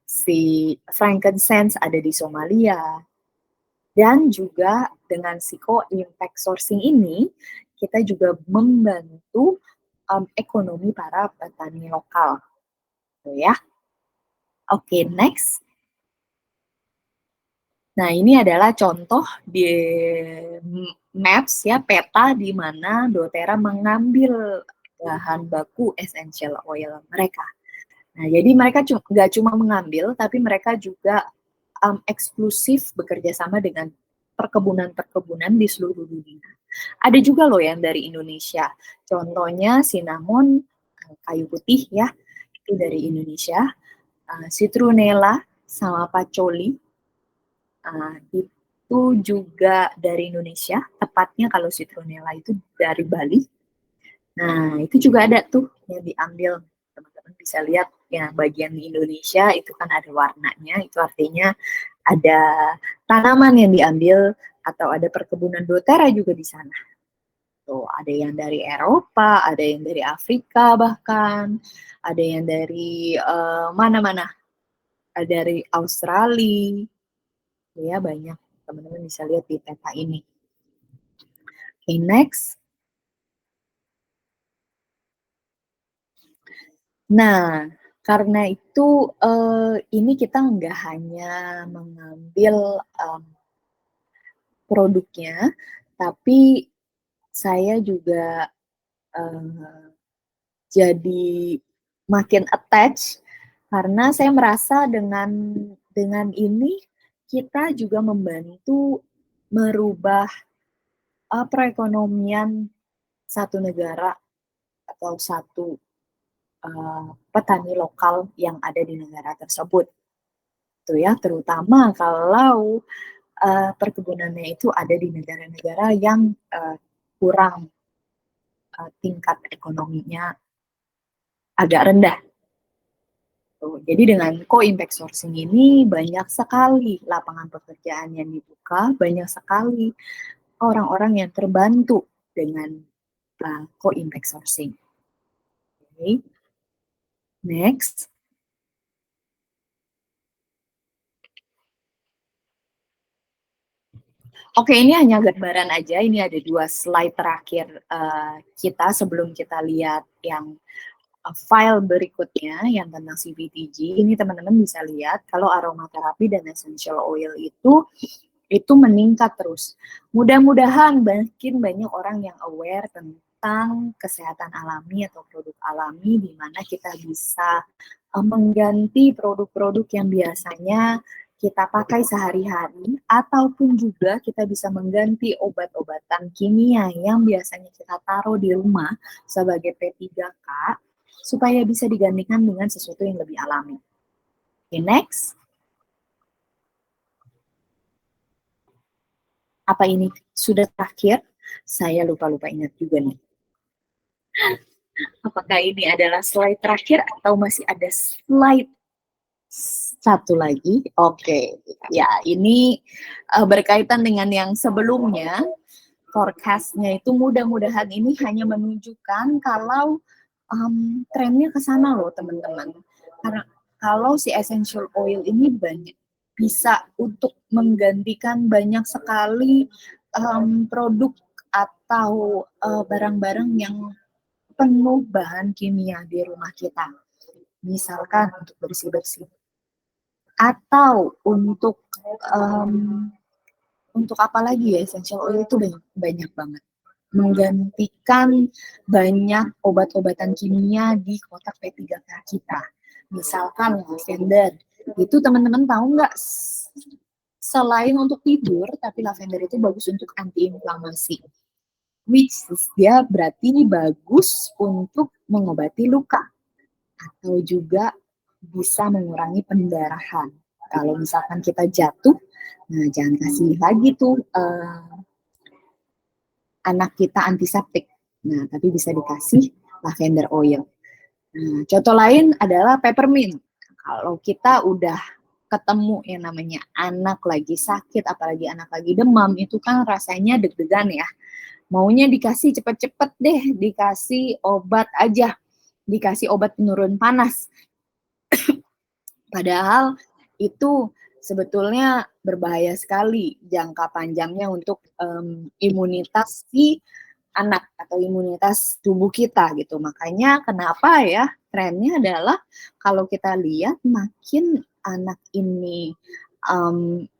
si frankincense ada di Somalia, dan juga dengan Siko Impact Sourcing ini kita juga membantu ekonomi para petani lokal, gitu ya. Oke, next. Nah, ini adalah contoh di maps ya, peta di mana doTERRA mengambil bahan baku essential oil mereka. Nah, jadi mereka nggak cuma mengambil, tapi mereka juga eksklusif bekerja sama dengan perkebunan-perkebunan di seluruh dunia. Ada juga loh yang dari Indonesia. Contohnya cinnamon, kayu putih ya, itu dari Indonesia. Citronella sama patchouli, itu juga dari Indonesia. Tepatnya kalau citronella itu dari Bali. Nah, itu juga ada tuh yang diambil. Teman-teman bisa lihat ya bagian di Indonesia itu kan ada warnanya, itu artinya ada tanaman yang diambil atau ada perkebunan doTERRA juga di sana. Tuh, ada yang dari Eropa, ada yang dari Afrika bahkan, ada yang dari mana-mana. dari Australia, ya banyak, teman-teman bisa lihat di peta ini. Okay, next. Nah, karena itu ini kita nggak hanya mengambil produknya, tapi saya juga jadi makin attach karena saya merasa dengan ini kita juga membantu merubah perekonomian satu negara atau satu petani lokal yang ada di negara tersebut. Itu ya, terutama kalau perkebunannya itu ada di negara-negara yang kurang tingkat ekonominya agak rendah. Jadi dengan co-impact sourcing ini banyak sekali lapangan pekerjaan yang dibuka, banyak sekali orang-orang yang terbantu dengan co-impact sourcing. Okay. Next. Oke, ini hanya gambaran aja. Ini ada 2 slide terakhir kita sebelum kita lihat yang file berikutnya yang tentang CBTG. Ini teman-teman bisa lihat kalau aromaterapi dan essential oil itu meningkat terus. Mudah-mudahan makin banyak orang yang aware tentang kesehatan alami atau produk alami, di mana kita bisa mengganti produk-produk yang biasanya kita pakai sehari-hari, ataupun juga kita bisa mengganti obat-obatan kimia yang biasanya kita taruh di rumah sebagai P3K, supaya bisa digantikan dengan sesuatu yang lebih alami. Okay, next. Apa ini sudah terakhir? Saya lupa-lupa ingat juga nih. Apakah ini adalah slide terakhir atau masih ada slide satu lagi? Oke, ya ini berkaitan dengan yang sebelumnya. Forecast-nya itu mudah-mudahan ini hanya menunjukkan kalau trennya ke sana loh teman-teman. Karena kalau si essential oil ini banyak bisa untuk menggantikan banyak sekali produk atau barang-barang yang penuh bahan kimia di rumah kita. Misalkan untuk bersih-bersih. Atau untuk apa lagi ya, essential oil itu banyak banget. Menggantikan banyak obat-obatan kimia di kotak P3K kita. Misalkan lavender. Itu teman-teman tahu nggak, selain untuk tidur, tapi lavender itu bagus untuk antiinflamasi. Which is dia berarti bagus untuk mengobati luka. Atau juga bisa mengurangi pendarahan. Kalau misalkan kita jatuh, nah jangan kasih lagi tuh anak kita antiseptik. Nah, tapi bisa dikasih lavender oil. Nah, contoh lain adalah peppermint. Kalau kita udah ketemu yang namanya anak lagi sakit, apalagi anak lagi demam, itu kan rasanya deg-degan ya. Maunya dikasih cepet-cepet deh, dikasih obat aja. Dikasih obat penurun panas. Padahal itu sebetulnya berbahaya sekali jangka panjangnya untuk imunitas si anak atau imunitas tubuh kita gitu. Makanya kenapa ya trennya adalah kalau kita lihat makin anak ini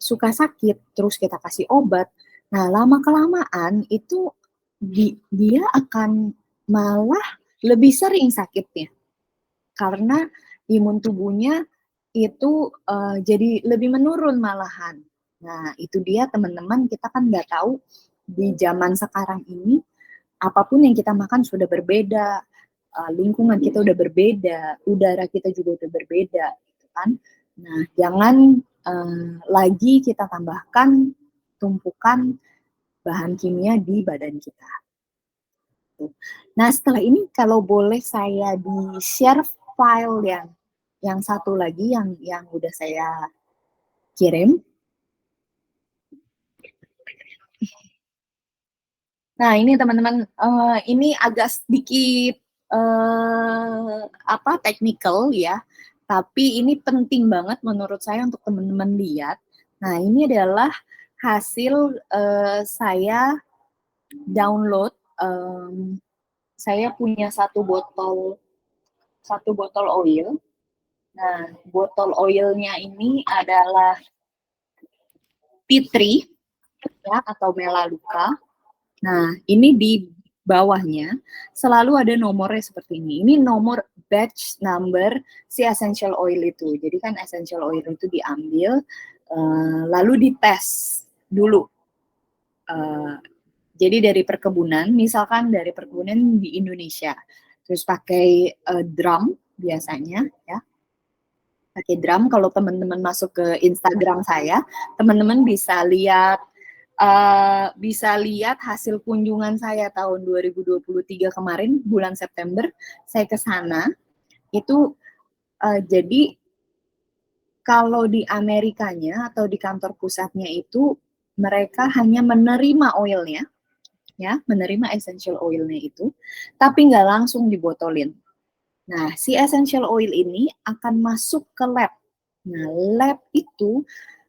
suka sakit, terus kita kasih obat. Nah, lama-kelamaan itu dia akan malah lebih sering sakitnya. Karena imun tubuhnya itu jadi lebih menurun malahan. Nah, itu dia teman-teman, kita kan nggak tahu di zaman sekarang ini apapun yang kita makan sudah berbeda, lingkungan kita udah berbeda, udara kita juga udah berbeda, gitu kan. Nah, jangan lagi kita tambahkan tumpukan bahan kimia di badan kita. Nah, setelah ini kalau boleh saya di-share file yang satu lagi yang udah saya kirim. Nah, ini teman-teman, ini agak sedikit technical ya, Tapi ini penting banget menurut saya untuk teman-teman lihat. Nah, ini adalah hasil saya download. Saya punya satu botol oil. Nah, botol oilnya ini adalah tea tree ya, atau melaleuca. Nah, ini di bawahnya selalu ada nomornya seperti ini. Ini nomor batch number si essential oil itu. Jadi kan essential oil itu diambil, lalu dites dulu. Jadi dari perkebunan, misalkan dari perkebunan di Indonesia, terus pakai drum biasanya ya, pakai drum. Kalau teman-teman masuk ke Instagram saya, teman-teman bisa lihat hasil kunjungan saya tahun 2023 kemarin, bulan September, saya ke sana. Itu jadi kalau di Amerikanya atau di kantor pusatnya itu, mereka hanya menerima oilnya, ya, menerima essential oilnya itu, tapi nggak langsung dibotolin. Nah, si essential oil ini akan masuk ke lab. Nah, lab itu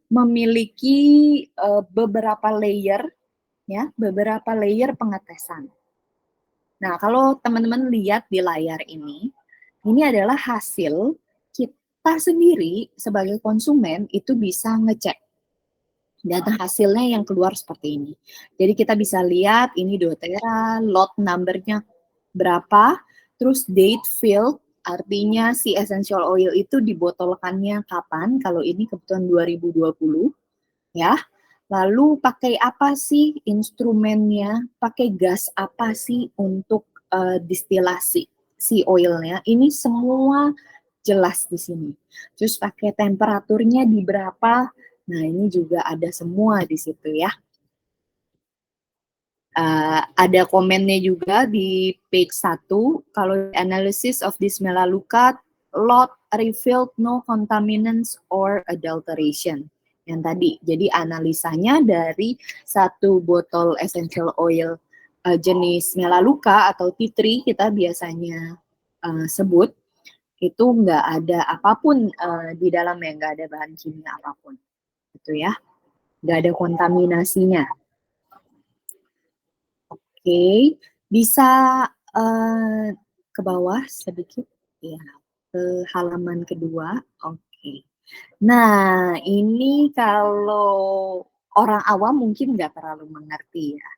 memiliki beberapa layer, ya, beberapa layer pengetesan. Nah, kalau teman-teman lihat di layar ini adalah hasil kita sendiri sebagai konsumen itu bisa ngecek data hasilnya yang keluar seperti ini. Jadi kita bisa lihat ini doTERRA, lot numbernya berapa, terus date field, artinya si essential oil itu dibotolkannya kapan, kalau ini kebetulan 2020, ya. Lalu pakai apa sih instrumennya, pakai gas apa sih untuk distilasi si oilnya, ini semua jelas di sini. Terus pakai temperaturnya di berapa, nah ini juga ada semua di situ ya. Ada komennya juga di page 1, kalau analysis of this melaleuca, lot revealed no contaminants or adulteration. Yang tadi, jadi analisanya dari satu botol essential oil jenis melaleuca atau tea tree kita biasanya sebut, itu nggak ada apapun di dalamnya, nggak ada bahan kimia apapun, gitu ya, nggak ada kontaminasinya. Oke, bisa ke bawah sedikit, ya, ke halaman kedua. Oke. Nah, ini kalau orang awam mungkin nggak terlalu mengerti ya.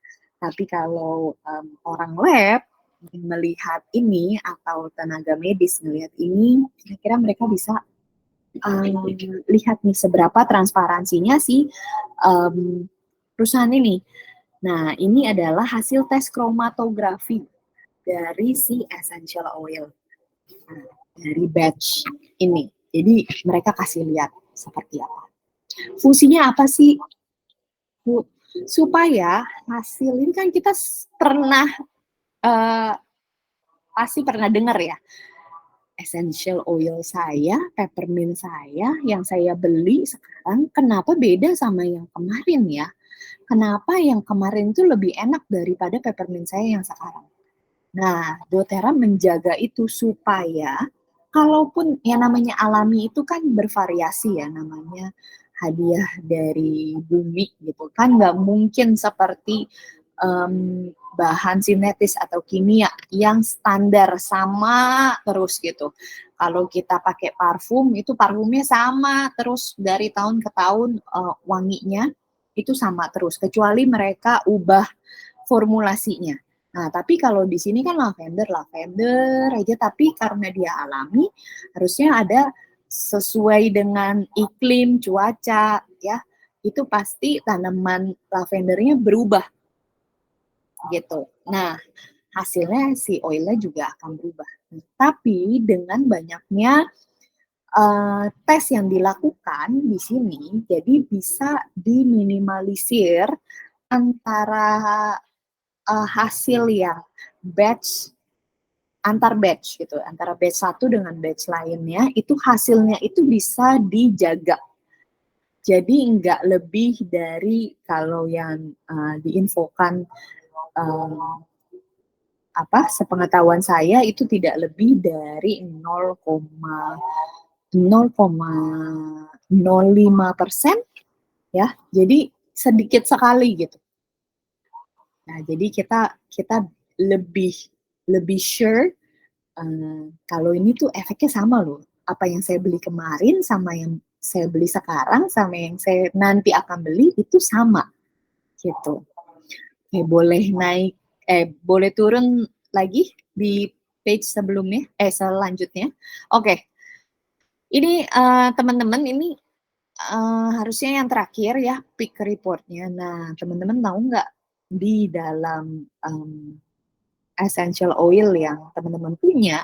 Tapi kalau orang lab melihat ini atau tenaga medis melihat ini, kira-kira mereka bisa lihat nih seberapa transparansinya si perusahaan ini. Nah, ini adalah hasil tes kromatografi dari si essential oil, nah, dari batch ini. Jadi mereka kasih lihat seperti apa. Fungsinya apa sih? Supaya hasil ini kan kita pernah pasti pernah dengar ya, essential oil saya, peppermint saya yang saya beli sekarang kenapa beda sama yang kemarin ya? Kenapa yang kemarin itu lebih enak daripada peppermint saya yang sekarang? Nah, doTERRA menjaga itu supaya kalaupun yang namanya alami itu kan bervariasi ya, namanya hadiah dari bumi gitu kan, nggak mungkin seperti bahan sintetis atau kimia yang standar sama terus gitu. Kalau kita pakai parfum, itu parfumnya sama terus dari tahun ke tahun, wanginya itu sama terus, kecuali mereka ubah formulasinya. Nah, tapi kalau di sini kan lavender aja, tapi karena dia alami, harusnya ada sesuai dengan iklim, cuaca, ya, itu pasti tanaman lavendernya berubah gitu. Nah, hasilnya si oilnya juga akan berubah. Tapi dengan banyaknya tes yang dilakukan di sini, jadi bisa diminimalisir antara hasil yang batch antar batch gitu, antara batch satu dengan batch lainnya, itu hasilnya itu bisa dijaga. Jadi nggak lebih dari kalau yang diinfokan sepengetahuan saya itu tidak lebih dari 0,7 0,05%, ya. Jadi sedikit sekali gitu. Nah, jadi kita lebih lebih sure kalau ini tuh efeknya sama loh. Apa yang saya beli kemarin sama yang saya beli sekarang sama yang saya nanti akan beli itu sama gitu. Boleh naik, boleh turun lagi di page sebelumnya, selanjutnya. Oke, ini teman-teman ini harusnya yang terakhir ya, peak reportnya. Nah, teman-teman tahu nggak di dalam essential oil yang teman-teman punya,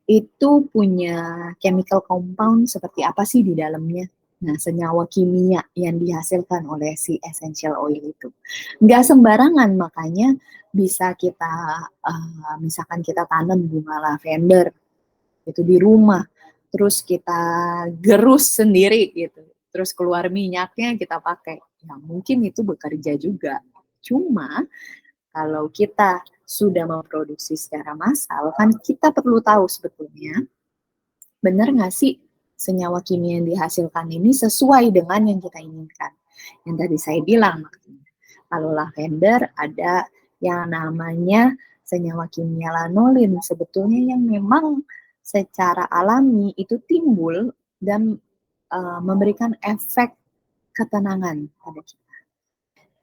itu punya chemical compound seperti apa sih di dalamnya? Nah, senyawa kimia yang dihasilkan oleh si essential oil itu. Nggak sembarangan, makanya bisa kita, misalkan kita tanam bunga lavender itu di rumah, terus kita gerus sendiri gitu, terus keluar minyaknya kita pakai. Ya, mungkin itu bekerja juga. Cuma kalau kita sudah memproduksi secara massal, kan kita perlu tahu sebetulnya benar nggak sih senyawa kimia yang dihasilkan ini sesuai dengan yang kita inginkan. Yang tadi saya bilang, kalau lavender ada yang namanya senyawa kimia lanolin, sebetulnya yang memang secara alami itu timbul dan memberikan efek ketenangan pada kita.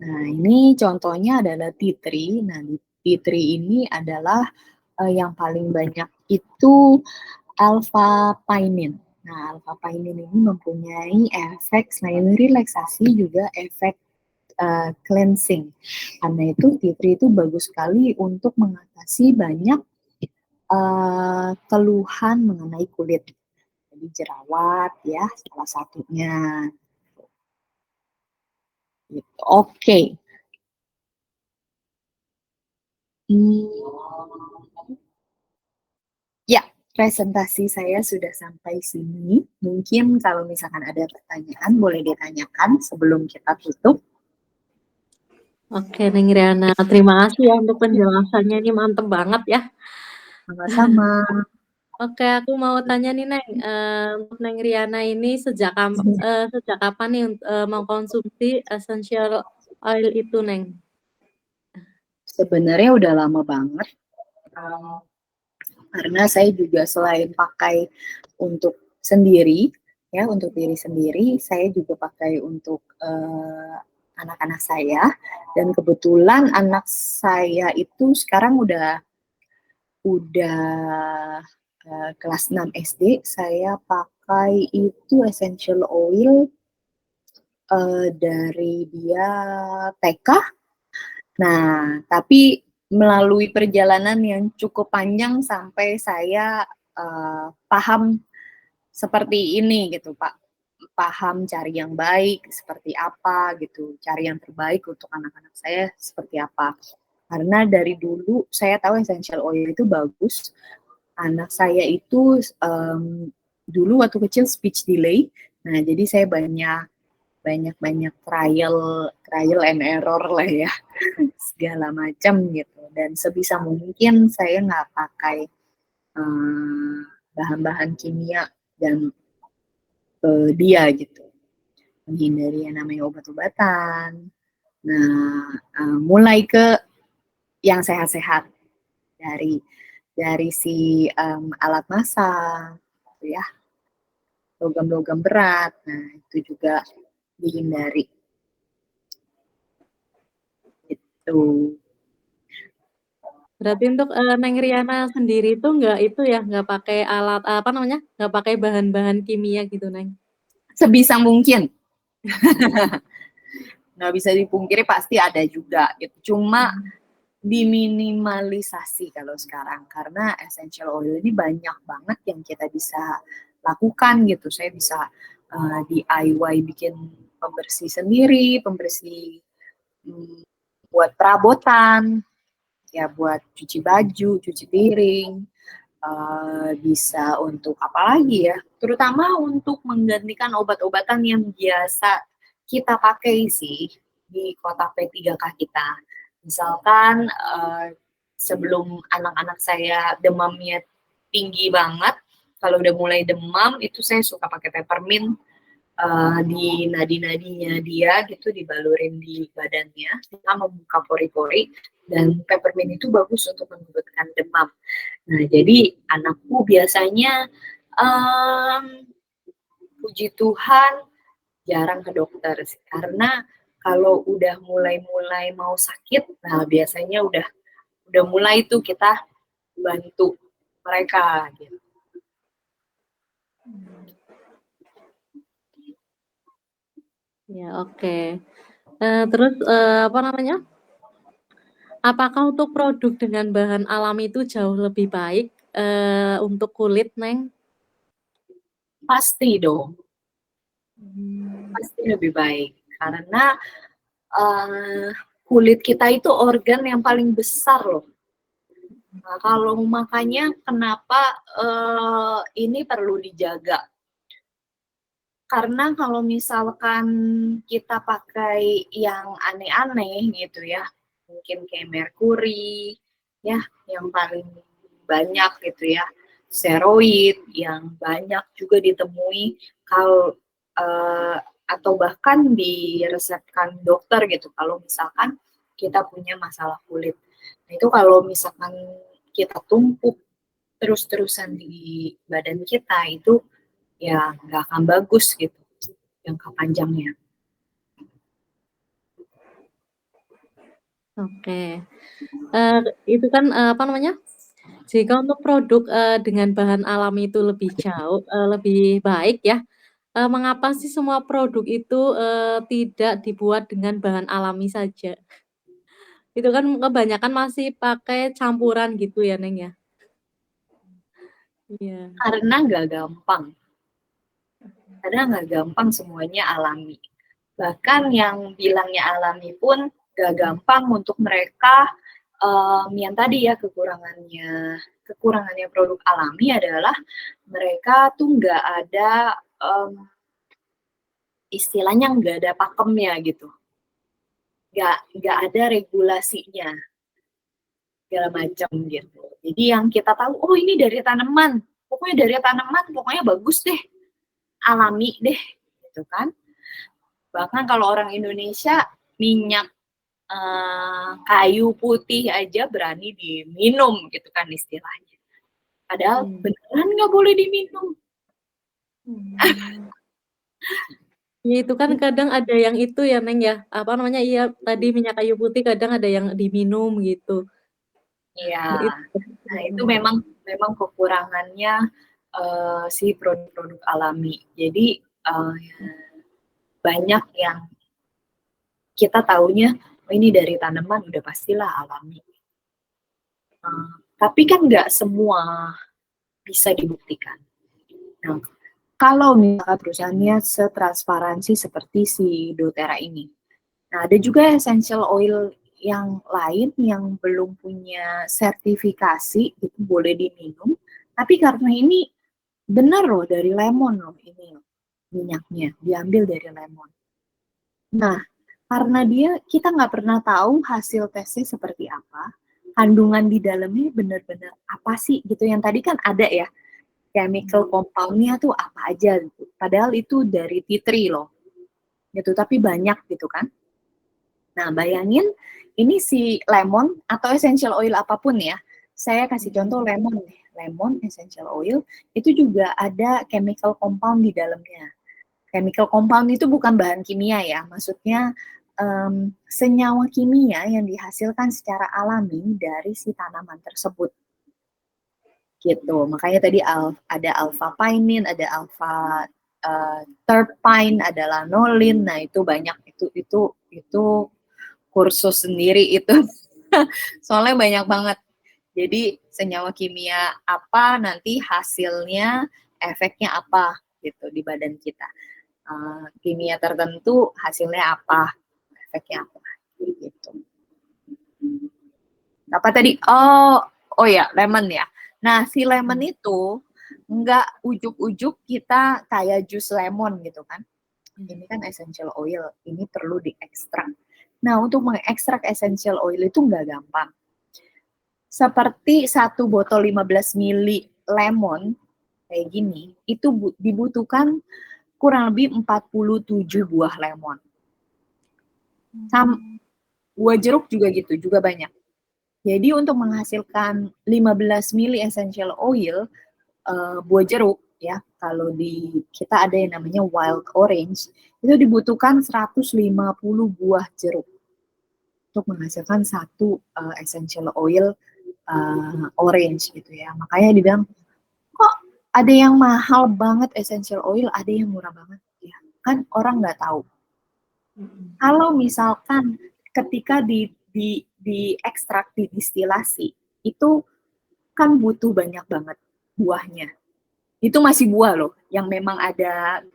Nah, ini contohnya adalah tea tree. Nah, di tea tree ini adalah yang paling banyak itu alpha pinene. Nah, alpha pinene ini mempunyai efek selain relaksasi juga efek cleansing. Karena itu tea tree itu bagus sekali untuk mengatasi banyak keluhan mengenai kulit. Jadi jerawat ya salah satunya. Gitu. Oke. Ya, presentasi saya sudah sampai sini. Mungkin kalau misalkan ada pertanyaan, boleh ditanyakan sebelum kita tutup. Oke, Neng Riana, terima kasih ya untuk penjelasannya, ini mantep banget ya. Sama-sama. Oke, aku mau tanya nih Neng, untuk Neng Riana ini sejak kapan nih mengkonsumsi essential oil itu Neng? Sebenarnya udah lama banget. Karena saya juga selain pakai untuk sendiri, ya untuk diri sendiri, saya juga pakai untuk anak-anak saya. Dan kebetulan anak saya itu sekarang udah kelas 6 SD, saya pakai itu essential oil dari dia TK. Nah, tapi melalui perjalanan yang cukup panjang sampai saya paham seperti ini gitu, Pak. Paham cari yang baik seperti apa gitu, cari yang terbaik untuk anak-anak saya seperti apa. Karena dari dulu saya tahu essential oil itu bagus. Anak saya itu dulu waktu kecil speech delay. Nah, jadi saya banyak trial and error lah ya, segala macam gitu. Dan sebisa mungkin saya nggak pakai bahan-bahan kimia dan dia gitu, menghindari yang namanya obat-obatan. Nah, mulai ke yang sehat-sehat dari si alat masak, gitu ya, logam-logam berat. Nah, itu juga dihindari. Itu. Berarti untuk Neng Riana sendiri itu nggak pakai alat apa namanya, nggak pakai bahan-bahan kimia gitu Neng? Sebisa mungkin. Nggak bisa dipungkiri pasti ada juga gitu. Cuma diminimalisasi kalau sekarang karena essential oil ini banyak banget yang kita bisa lakukan gitu. Saya bisa DIY bikin pembersih sendiri, pembersih buat perabotan, ya buat cuci baju, cuci piring, bisa untuk apa lagi ya, terutama untuk menggantikan obat-obatan yang biasa kita pakai sih di kotak P3K kita. Misalkan sebelum anak-anak saya demamnya tinggi banget, Kalau udah mulai demam itu saya suka pakai peppermint, di nadi-nadinya dia gitu, dibalurin di badannya, kita membuka pori-pori, dan peppermint itu bagus untuk menurunkan demam. Nah, jadi anakku biasanya, puji Tuhan jarang ke dokter sih, karena kalau udah mulai-mulai mau sakit, nah biasanya udah mulai tuh kita bantu mereka gitu. Ya, oke. Terus, apa namanya, apakah untuk produk dengan bahan alami itu jauh lebih baik, untuk kulit, Neng? Pasti dong, Mmm. pasti lebih baik karena kulit kita itu organ yang paling besar loh. Nah, kalau makanya kenapa ini perlu dijaga. Karena kalau misalkan kita pakai yang aneh-aneh gitu ya, mungkin kayak merkuri, ya, yang paling banyak gitu ya, steroid yang banyak juga ditemui kalau atau bahkan diresepkan dokter gitu kalau misalkan kita punya masalah kulit. Nah, itu kalau misalkan kita tumpuk terus-terusan di badan kita itu ya nggak akan bagus gitu jangka panjangnya. Oke. Itu kan, apa namanya, jika untuk produk, dengan bahan alami itu lebih baik ya, mengapa sih semua produk itu, tidak dibuat dengan bahan alami saja? Itu kan kebanyakan masih pakai campuran gitu ya, Neng, ya? Iya. Karena nggak gampang semuanya alami. Bahkan yang bilangnya alami pun nggak gampang untuk mereka, yang tadi ya kekurangannya produk alami adalah mereka tuh nggak ada, istilahnya nggak ada pakemnya gitu, nggak ada regulasinya segala macam gitu. Jadi yang kita tahu, oh ini dari tanaman, pokoknya bagus deh, alami deh, gitu kan. Bahkan kalau orang Indonesia minyak kayu putih aja berani diminum gitu kan istilahnya. Padahal Mmm. beneran nggak boleh diminum. Mmm. Iya, itu kan kadang ada yang itu ya, Neng, ya, apa namanya, iya tadi minyak kayu putih kadang ada yang diminum gitu. Iya, Itu nah itu mhm. memang kekurangannya si produk-produk alami. Jadi banyak yang kita taunya oh ini dari tanaman udah pastilah alami. Tapi kan nggak semua bisa dibuktikan. Nah, kalau misalnya perusahaannya setransparansi seperti si doTERRA ini. Nah, ada juga essential oil yang lain yang belum punya sertifikasi, itu boleh diminum. Tapi karena ini benar loh dari lemon loh ini loh, minyaknya diambil dari lemon. Nah, karena kita nggak pernah tahu hasil tesnya seperti apa, kandungan di dalamnya benar-benar apa sih gitu. Yang tadi kan ada ya, chemical compound-nya tuh apa aja gitu. Padahal itu dari tea tree loh, gitu. Tapi banyak gitu kan. Nah, bayangin ini si lemon atau essential oil apapun ya. Saya kasih contoh lemon nih. Lemon essential oil itu juga ada chemical compound di dalamnya. Chemical compound itu bukan bahan kimia ya, maksudnya senyawa kimia yang dihasilkan secara alami dari si tanaman tersebut. Gitu. Makanya tadi ada alpha pinene, ada alpha terpine, ada lanolin. Nah, itu banyak itu kursus sendiri itu. Soalnya banyak banget. Jadi senyawa kimia apa nanti hasilnya efeknya apa gitu di badan kita. Kimia tertentu hasilnya apa, efeknya apa gitu. Apa tadi? Oh ya, lemon ya. Nah, si lemon itu nggak ujuk-ujuk kita kayak jus lemon gitu kan. Ini kan essential oil, ini perlu diekstrak. Nah, untuk mengekstrak essential oil itu nggak gampang. Seperti satu botol 15 mili lemon, kayak gini, itu dibutuhkan kurang lebih 47 buah lemon. Buah jeruk juga gitu, juga banyak. Jadi untuk menghasilkan 15 mili essential oil buah jeruk ya, kalau di kita ada yang namanya wild orange, itu dibutuhkan 150 buah jeruk untuk menghasilkan satu essential oil orange gitu ya. Makanya dibilang kok ada yang mahal banget essential oil, ada yang murah banget ya. Kan orang nggak tahu. Kalau misalkan ketika di ekstrak, didistilasi, itu kan butuh banyak banget buahnya. Itu masih buah loh, yang memang ada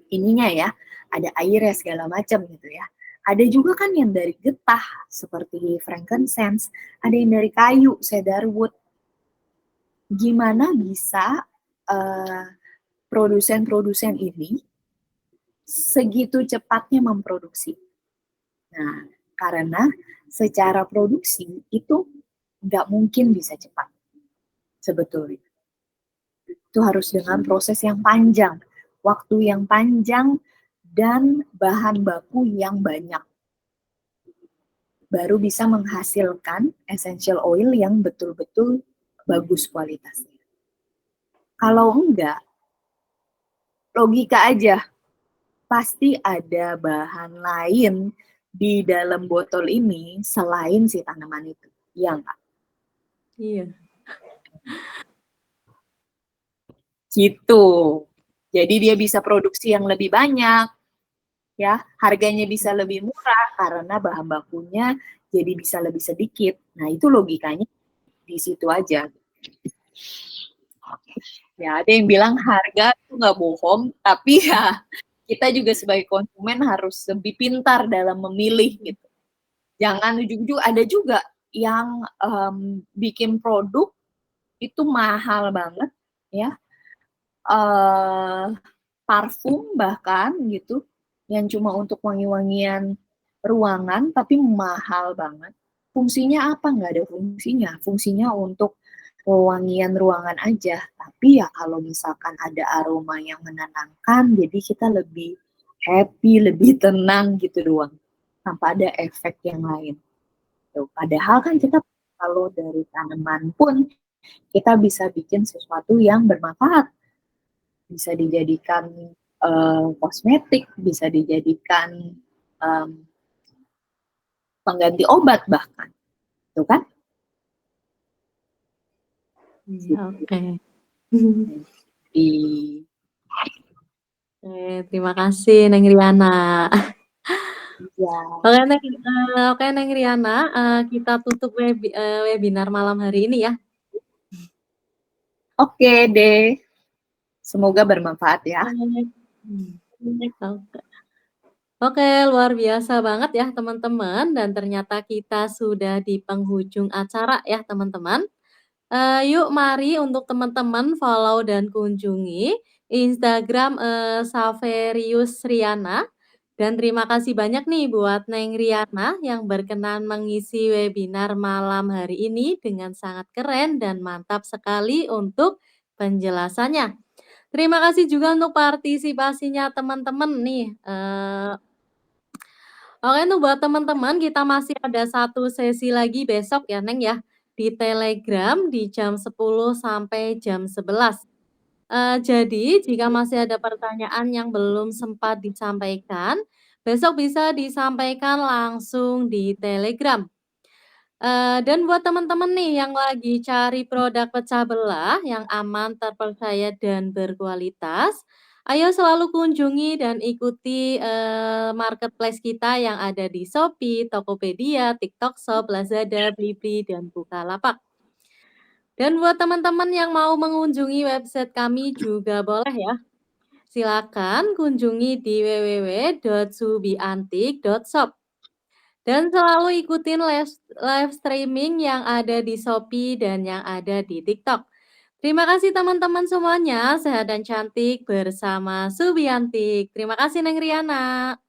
ininya ya, ada airnya segala macam gitu ya. Ada juga kan yang dari getah seperti frankincense, ada yang dari kayu, cedarwood. Gimana bisa produsen-produsen ini segitu cepatnya memproduksi? Nah, karena secara produksi itu nggak mungkin bisa cepat sebetulnya. Itu harus dengan proses yang panjang, waktu yang panjang, dan bahan baku yang banyak. Baru bisa menghasilkan essential oil yang betul-betul bagus kualitasnya. Kalau enggak, logika aja, pasti ada bahan lain di dalam botol ini selain si tanaman itu. Iya enggak? Iya. Gitu. Jadi dia bisa produksi yang lebih banyak, ya, harganya bisa lebih murah karena bahan bakunya jadi bisa lebih sedikit. Nah, itu logikanya di situ aja. Ya, ada yang bilang harga itu nggak bohong, tapi ya kita juga sebagai konsumen harus lebih pintar dalam memilih gitu. Jangan ujug-ujug, ada juga yang bikin produk itu mahal banget, ya, parfum bahkan gitu, yang cuma untuk wangi-wangian ruangan tapi mahal banget. Fungsinya apa? Nggak ada fungsinya. Fungsinya untuk pewangian ruangan aja. Tapi ya kalau misalkan ada aroma yang menenangkan, jadi kita lebih happy, lebih tenang gitu doang. Tanpa ada efek yang lain. Tuh. Padahal kan kita kalau dari tanaman pun kita bisa bikin sesuatu yang bermanfaat. Bisa dijadikan kosmetik, bisa dijadikan um, pengganti obat bahkan. Tuh kan? Iya, oke. Di Terima kasih Neng Riana. ya. Oke Neng Riana, kita tutup webinar malam hari ini ya. Oke deh. Semoga bermanfaat ya. Oke. Oke, luar biasa banget ya teman-teman, dan ternyata kita sudah di penghujung acara ya teman-teman. Yuk mari untuk teman-teman follow dan kunjungi Instagram Saverius Riana. Dan terima kasih banyak nih buat Neng Riana yang berkenan mengisi webinar malam hari ini dengan sangat keren dan mantap sekali untuk penjelasannya. Terima kasih juga untuk partisipasinya teman-teman nih. Oke, untuk buat teman-teman kita masih ada satu sesi lagi besok ya Neng ya, di Telegram di jam 10 sampai jam 11. Jadi jika masih ada pertanyaan yang belum sempat disampaikan, besok bisa disampaikan langsung di Telegram. Dan buat teman-teman nih yang lagi cari produk pecah belah yang aman, terpercaya, dan berkualitas, ayo selalu kunjungi dan ikuti marketplace kita yang ada di Shopee, Tokopedia, TikTok Shop, Lazada, Blibli, dan Bukalapak. Dan buat teman-teman yang mau mengunjungi website kami juga boleh ya. Silakan kunjungi di www.subiantik.shop. Dan selalu ikutin live streaming yang ada di Shopee dan yang ada di TikTok. Terima kasih teman-teman semuanya, sehat dan cantik bersama Subiantik. Terima kasih Neng Riana.